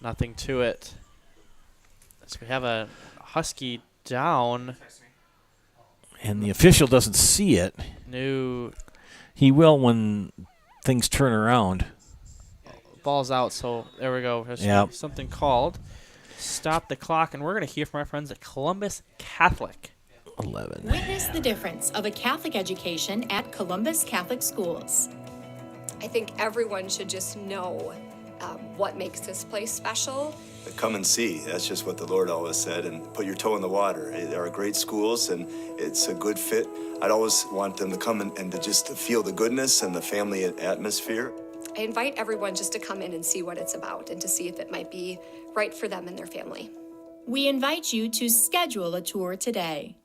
Nothing to it. So we have a Husky down. And the official doesn't see it. New. He will when things turn around. Ball's out, so there we go. There's Yep. something called. Stop the clock, and we're going to hear from our friends at Columbus Catholic. 11. Witness the difference of a Catholic education at Columbus Catholic Schools. I think everyone should just know what makes this place special. Come and see. That's just what the Lord always said, and put your toe in the water. There are great schools, and it's a good fit. I'd always want them to come and to just feel the goodness and the family atmosphere. I invite everyone just to come in and see what it's about and to see if it might be right for them and their family. We invite you to schedule a tour today.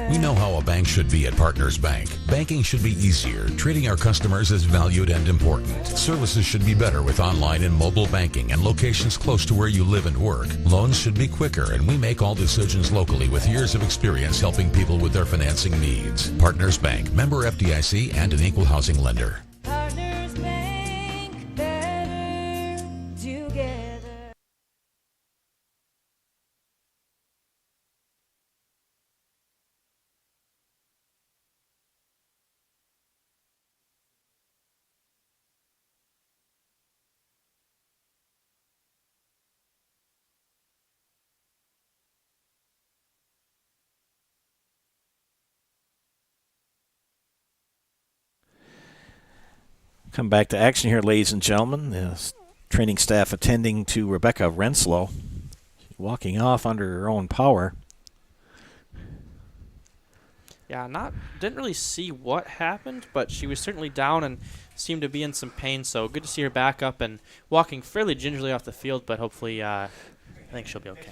We know how a bank should be at Partners Bank. Banking should be easier. Treating our customers as valued and important. Services should be better with online and mobile banking and locations close to where you live and work. Loans should be quicker, and we make all decisions locally with years of experience helping people with their financing needs. Partners Bank, member FDIC, and an equal housing lender. Partners Bank, better together. Come back to action here, ladies and gentlemen. The training staff attending to Rebecca Renslow, walking off under her own power. Yeah, didn't really see what happened, but she was certainly down and seemed to be in some pain. So good to see her back up and walking fairly gingerly off the field. But hopefully, I think she'll be okay.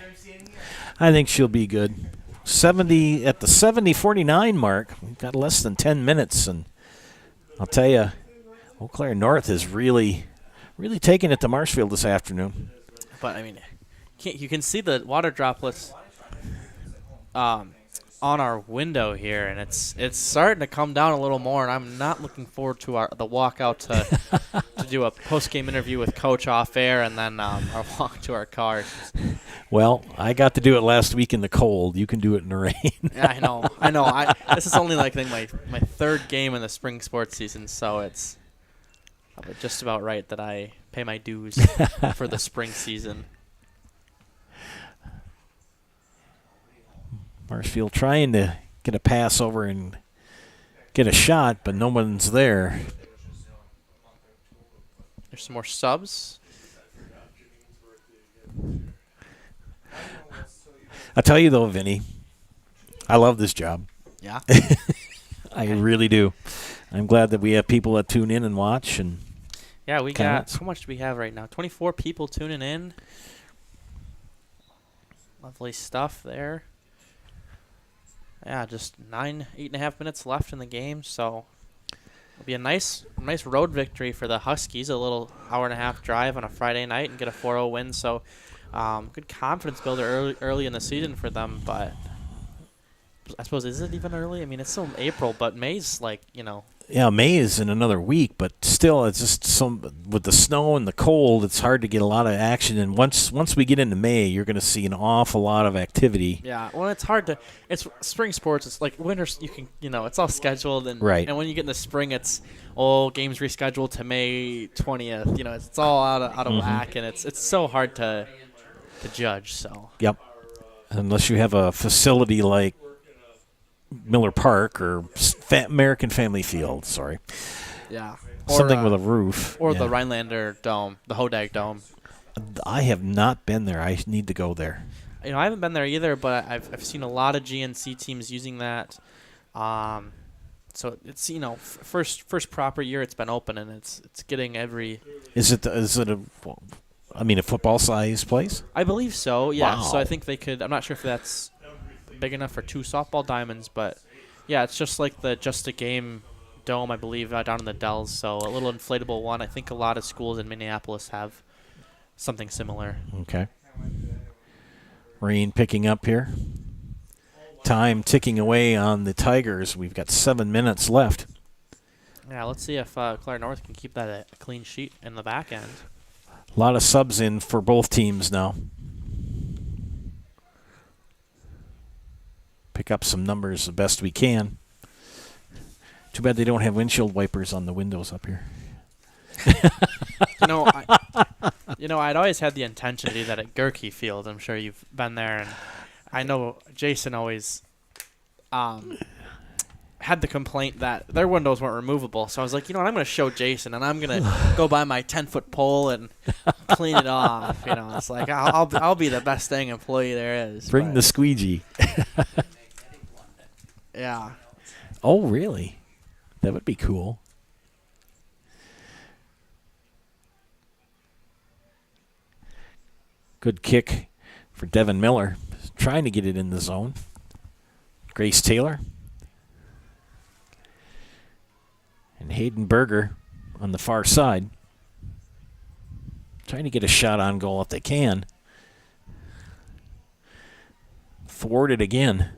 I think she'll be good. 70 at the 70-49 mark. We've got less than 10 minutes, and I'll tell you, Eau Claire North is really taking it to Marshfield this afternoon. But I mean, you can see the water droplets on our window here, and it's starting to come down a little more. And I'm not looking forward to the walk out to do a post-game interview with Coach off air, and then our walk to our cars. Well, I got to do it last week in the cold. You can do it in the rain. Yeah, I know. This is only like my third game in the spring sports season, so it's just about right that I pay my dues for the spring season. Marshfield trying to get a pass over and get a shot, but no one's there. There's some more subs. I tell you though, Vinny, I love this job. Yeah. I really do. I'm glad that we have people that tune in and watch. And yeah, we got, how much do we have right now? 24 people tuning in. Lovely stuff there. Yeah, just 8.5 minutes left in the game, so it'll be a nice road victory for the Huskies. A little hour-and-a-half drive on a Friday night and get a 4-0 win. So good confidence builder early in the season for them. But I suppose, is it even early? I mean, it's still April, but May's Yeah, May is in another week, but still, it's just with the snow and the cold, it's hard to get a lot of action. And once we get into May, you're going to see an awful lot of activity. Yeah, well, it's hard to. It's spring sports. It's like winter. You can, it's all scheduled, and right. And when you get in the spring, it's games rescheduled to May 20th. It's all out of whack, and it's so hard to judge. So. Yep. Unless you have a facility like Miller Park or American Family Field, sorry. Yeah. Something with a roof. Or the Rhinelander Dome, the Hodag Dome. I have not been there. I need to go there. I haven't been there either, but I've seen a lot of GNC teams using that. So it's first proper year it's been open, and it's getting every. Is it a football size place? I believe so. Yeah. Wow. So I think they could. I'm not sure if that's big enough for 2 softball diamonds, but yeah, it's just like the Just a Game dome, I believe, down in the Dells. So a little inflatable one. I think a lot of schools in Minneapolis have something similar. Okay. Rain picking up here. Time ticking away on the Tigers. We've got 7 minutes left. Yeah, let's see if Clare North can keep that a clean sheet in the back end. A lot of subs in for both teams now. Pick up some numbers the best we can. Too bad they don't have windshield wipers on the windows up here. I'd always had the intention to do that at Gerke Field. I'm sure you've been there, and I know Jason always had the complaint that their windows weren't removable. So I was like, you know what, I'm going to show Jason, and I'm going to go buy my 10-foot pole and clean it off. You know, it's like I'll be the best thing employee there is. Bring the squeegee. Yeah. Oh, really? That would be cool. Good kick for Devin Miller. Trying to get it in the zone. Grace Taylor. And Hayden Berger on the far side. Trying to get a shot on goal if they can. Thwarted again.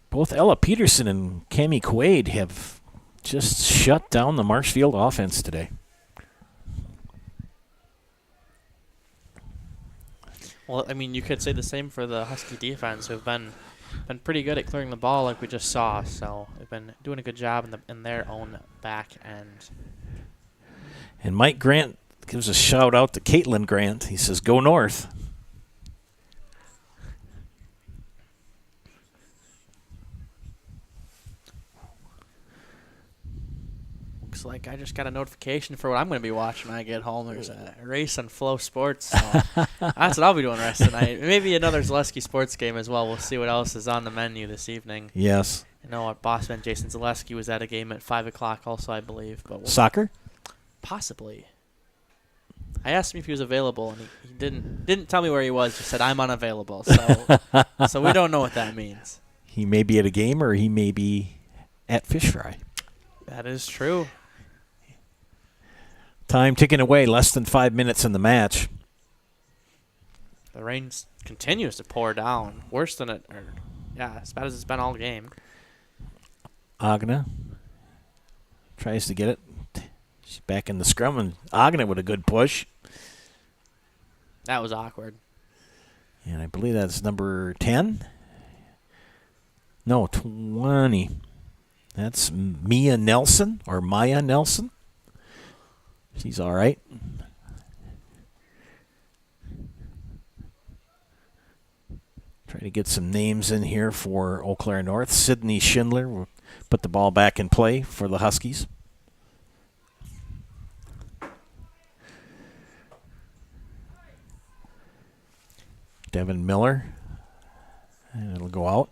Both Ella Peterson and Cammie Quaid have just shut down the Marshfield offense today. Well, I mean, you could say the same for the Husky defense, who've been pretty good at clearing the ball, like we just saw. So they've been doing a good job in their own back end. And Mike Grant gives a shout out to Caitlin Grant. He says, "Go North." Looks like I just got a notification for what I'm going to be watching when I get home. There's a race on Flow Sports. So that's what I'll be doing the rest of the night. Maybe another Zaleski sports game as well. We'll see what else is on the menu this evening. Yes. I know our boss man Jason Zaleski was at a game at 5 o'clock also, I believe. But Soccer? Possibly. I asked him if he was available, and he didn't tell me where he was. Just said, I'm unavailable. So we don't know what that means. He may be at a game or he may be at Fish Fry. That is true. Time ticking away, less than 5 minutes in the match. The rain continues to pour down, worse than as bad as it's been all game. Agna tries to get it. She's back in the scrum, and Agna with a good push. That was awkward. And I believe that's number 10. No, 20. That's Maya Nelson. She's all right. Try to get some names in here for Eau Claire North. Sydney Schindler will put the ball back in play for the Huskies. Devin Miller. And it'll go out.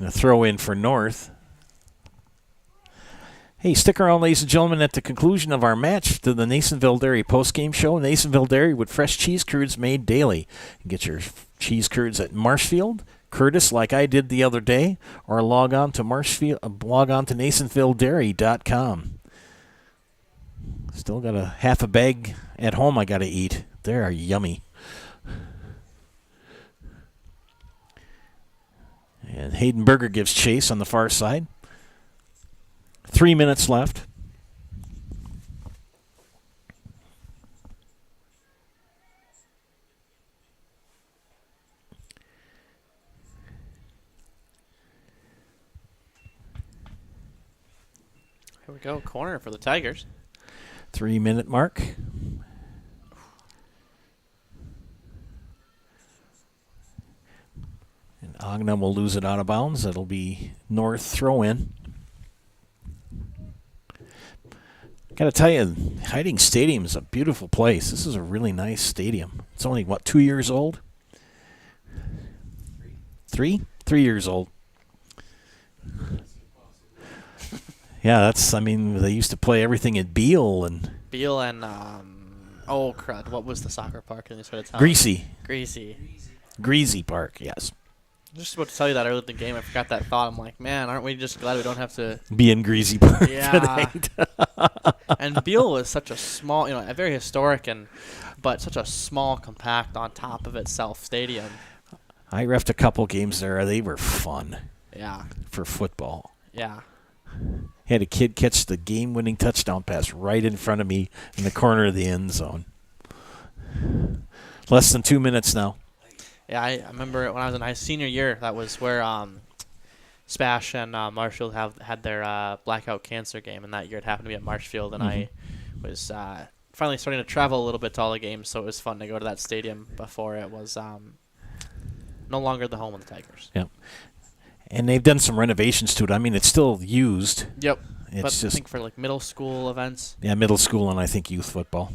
And a throw in for North. Hey, stick around, ladies and gentlemen, at the conclusion of our match to the Nasonville Dairy postgame show. Nasonville Dairy with fresh cheese curds made daily. You get your cheese curds at Marshfield, Curtis, like I did the other day, or log on to NasonvilleDairy.com. Still got a half a bag at home I got to eat. They are yummy. And Hayden Berger gives chase on the far side. 3 minutes left. Here we go, corner for the Tigers. 3 minute mark. And Agna will lose it out of bounds. It'll be North throw in. Got to tell you, Hiding Stadium is a beautiful place. This is a really nice stadium. It's only, 2 years old? 3? 3 years old. Yeah, they used to play everything at Beale and... oh, crud, what was the soccer park in this side of town? Greasy. Greasy. Greasy Park, yes. Just about to tell you that earlier in the game. I forgot that thought. I'm like, man, aren't we just glad we don't have to be in Greasy Park yeah. tonight? And Beale was such a small, very historic but such a small, compact on top of itself stadium. I reffed a couple games there. They were fun. Yeah. For football. Yeah. Had a kid catch the game-winning touchdown pass right in front of me in the corner of the end zone. Less than 2 minutes now. Yeah, I remember when I was in my senior year, that was where Spash and Marshfield had their blackout cancer game, and that year it happened to be at Marshfield, and I was finally starting to travel a little bit to all the games, so it was fun to go to that stadium before it was no longer the home of the Tigers. Yep. And they've done some renovations to it. I mean, it's still used. Yep. It's but just, I think for like middle school events. Yeah, middle school and I think youth football.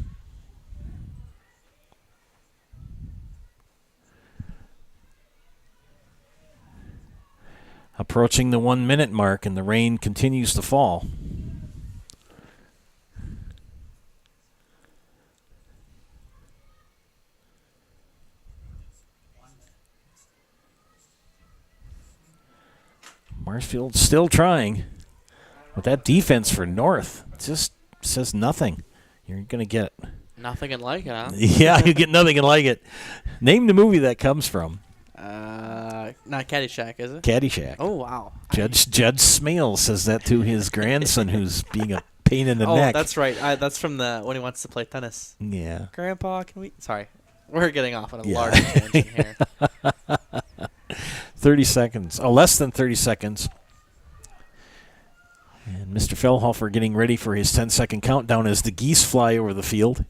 Approaching the 1 minute mark, and the rain continues to fall. Marshfield still trying. But that defense for North just says nothing. You're going to get Nothing and like it, huh? Yeah, you get nothing and like it. Name the movie that comes from. Not Caddyshack, is it? Caddyshack. Oh, wow. Judge Smale says that to his grandson who's being a pain in the neck. Oh, that's right. That's from when he wants to play tennis. Yeah. Grandpa, can we... Sorry. We're getting off on a large tangent here. 30 seconds. Oh, less than 30 seconds. And Mr. Fellhofer getting ready for his 10-second countdown as the geese fly over the field.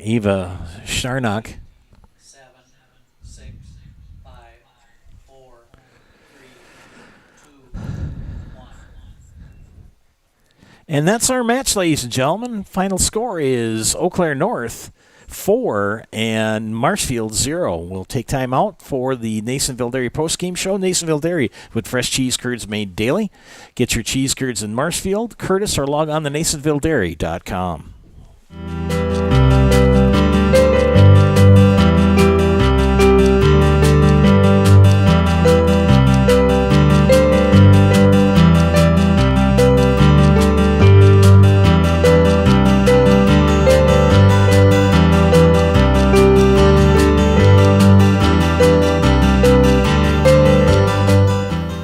Eva Sharnock. 7, 6, 5, 4, 3, 2, 1. And that's our match, ladies and gentlemen. Final score is Eau Claire North 4 and Marshfield 0. We'll take time out for the Nasonville Dairy postgame show. Nasonville Dairy with fresh cheese curds made daily. Get your cheese curds in Marshfield, Curtis, or log on to NasonvilleDairy.com.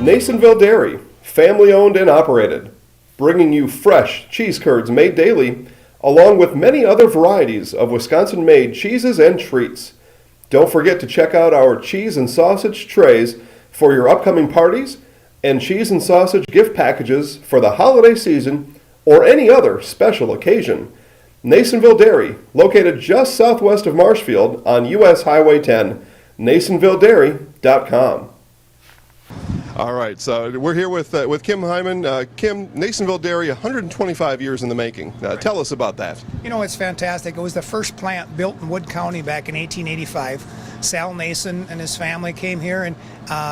Nasonville Dairy, family owned and operated, bringing you fresh cheese curds made daily, along with many other varieties of Wisconsin-made cheeses and treats. Don't forget to check out our cheese and sausage trays for your upcoming parties and cheese and sausage gift packages for the holiday season or any other special occasion. Nasonville Dairy, located just southwest of Marshfield on U.S. Highway 10, NasonvilleDairy.com. All right, so we're here with Kim Hyman. Kim, Nasonville Dairy, 125 years in the making. Tell us about that. You know, it's fantastic. It was the first plant built in Wood County back in 1885. Sal Nason and his family came here, and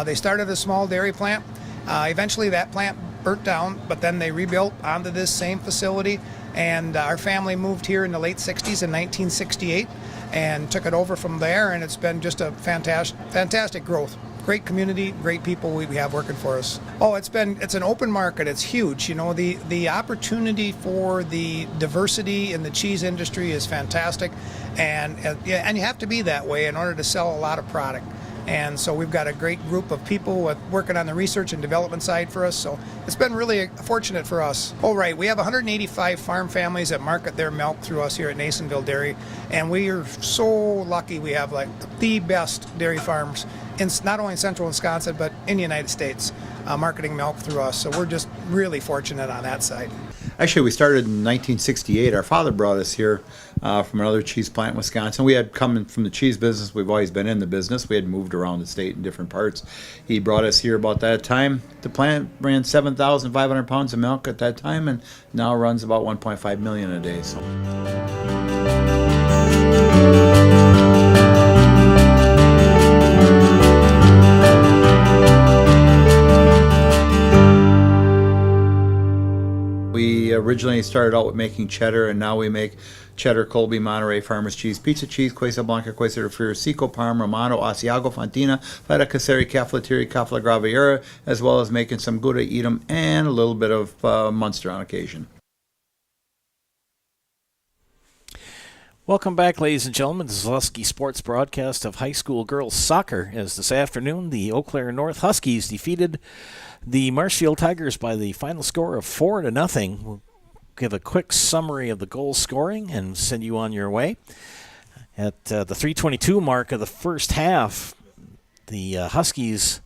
they started a small dairy plant. Eventually that plant burnt down, but then they rebuilt onto this same facility, and our family moved here in the late 60s in 1968 and took it over from there, and it's been just a fantastic growth. Great community, great people we have working for us. Oh, it's an open market. It's huge. You know, the opportunity for the diversity in the cheese industry is fantastic, and you have to be that way in order to sell a lot of product. And so we've got a great group of people working on the research and development side for us. So it's been really fortunate for us. Oh, right. We have 185 farm families that market their milk through us here at Nasonville Dairy. And we are so lucky we have like the best dairy farms in not only in central Wisconsin, but in the United States, marketing milk through us. So we're just really fortunate on that side. Actually, we started in 1968. Our father brought us here from another cheese plant in Wisconsin. We had come from the cheese business. We've always been in the business. We had moved around the state in different parts. He brought us here about that time. The plant ran 7,500 pounds of milk at that time, and now runs about 1.5 million a day. So. We originally started out with making cheddar, and now we make cheddar, Colby, Monterey, Farmer's cheese, pizza cheese, Quesa Blanca, Quesa de Friar, Seco, Parma, Romano, Asiago, Fontina, Feta Caseri, Caflateri, Cafla Graviera, as well as making some Gouda Edam and a little bit of Munster on occasion. Welcome back, ladies and gentlemen, to the Zaleski Sports broadcast of high school girls soccer. As this afternoon, the Eau Claire North Huskies defeated the Marshfield Tigers by the final score of 4-0. We'll give a quick summary of the goal scoring and send you on your way. At the 3:22 mark of the first half, the Huskies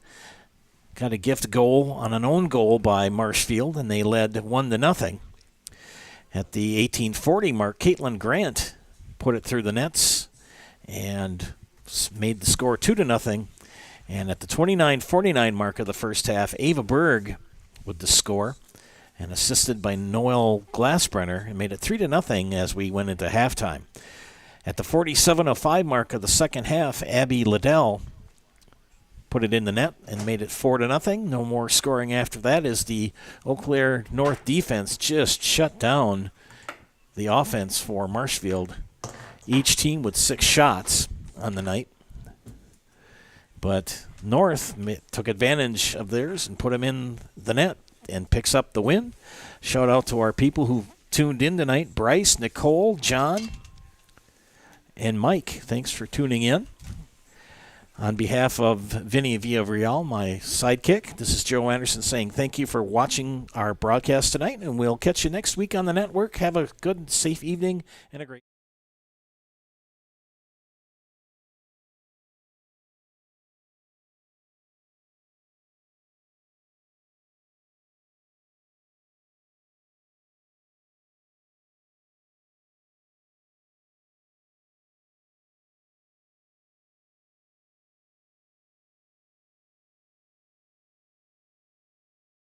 got a gift goal on an own goal by Marshfield, and they led 1-0. At the 18:40 mark, Caitlin Grant put it through the nets and made the score 2-0. And at the 29:49 mark of the first half, Ava Berg with the score, and assisted by Noel Glassbrenner, and made it 3-0 as we went into halftime. At the 47:05 mark of the second half, Abby Liddell put it in the net and made it 4-0. No more scoring after that as the Eau Claire North defense just shut down the offense for Marshfield. Each team with 6 shots on the night. But North took advantage of theirs and put them in the net and picks up the win. Shout out to our people who tuned in tonight. Bryce, Nicole, John, and Mike. Thanks for tuning in. On behalf of Vinny Villarreal, my sidekick, this is Joe Anderson saying thank you for watching our broadcast tonight, and we'll catch you next week on the network. Have a good, safe evening and a great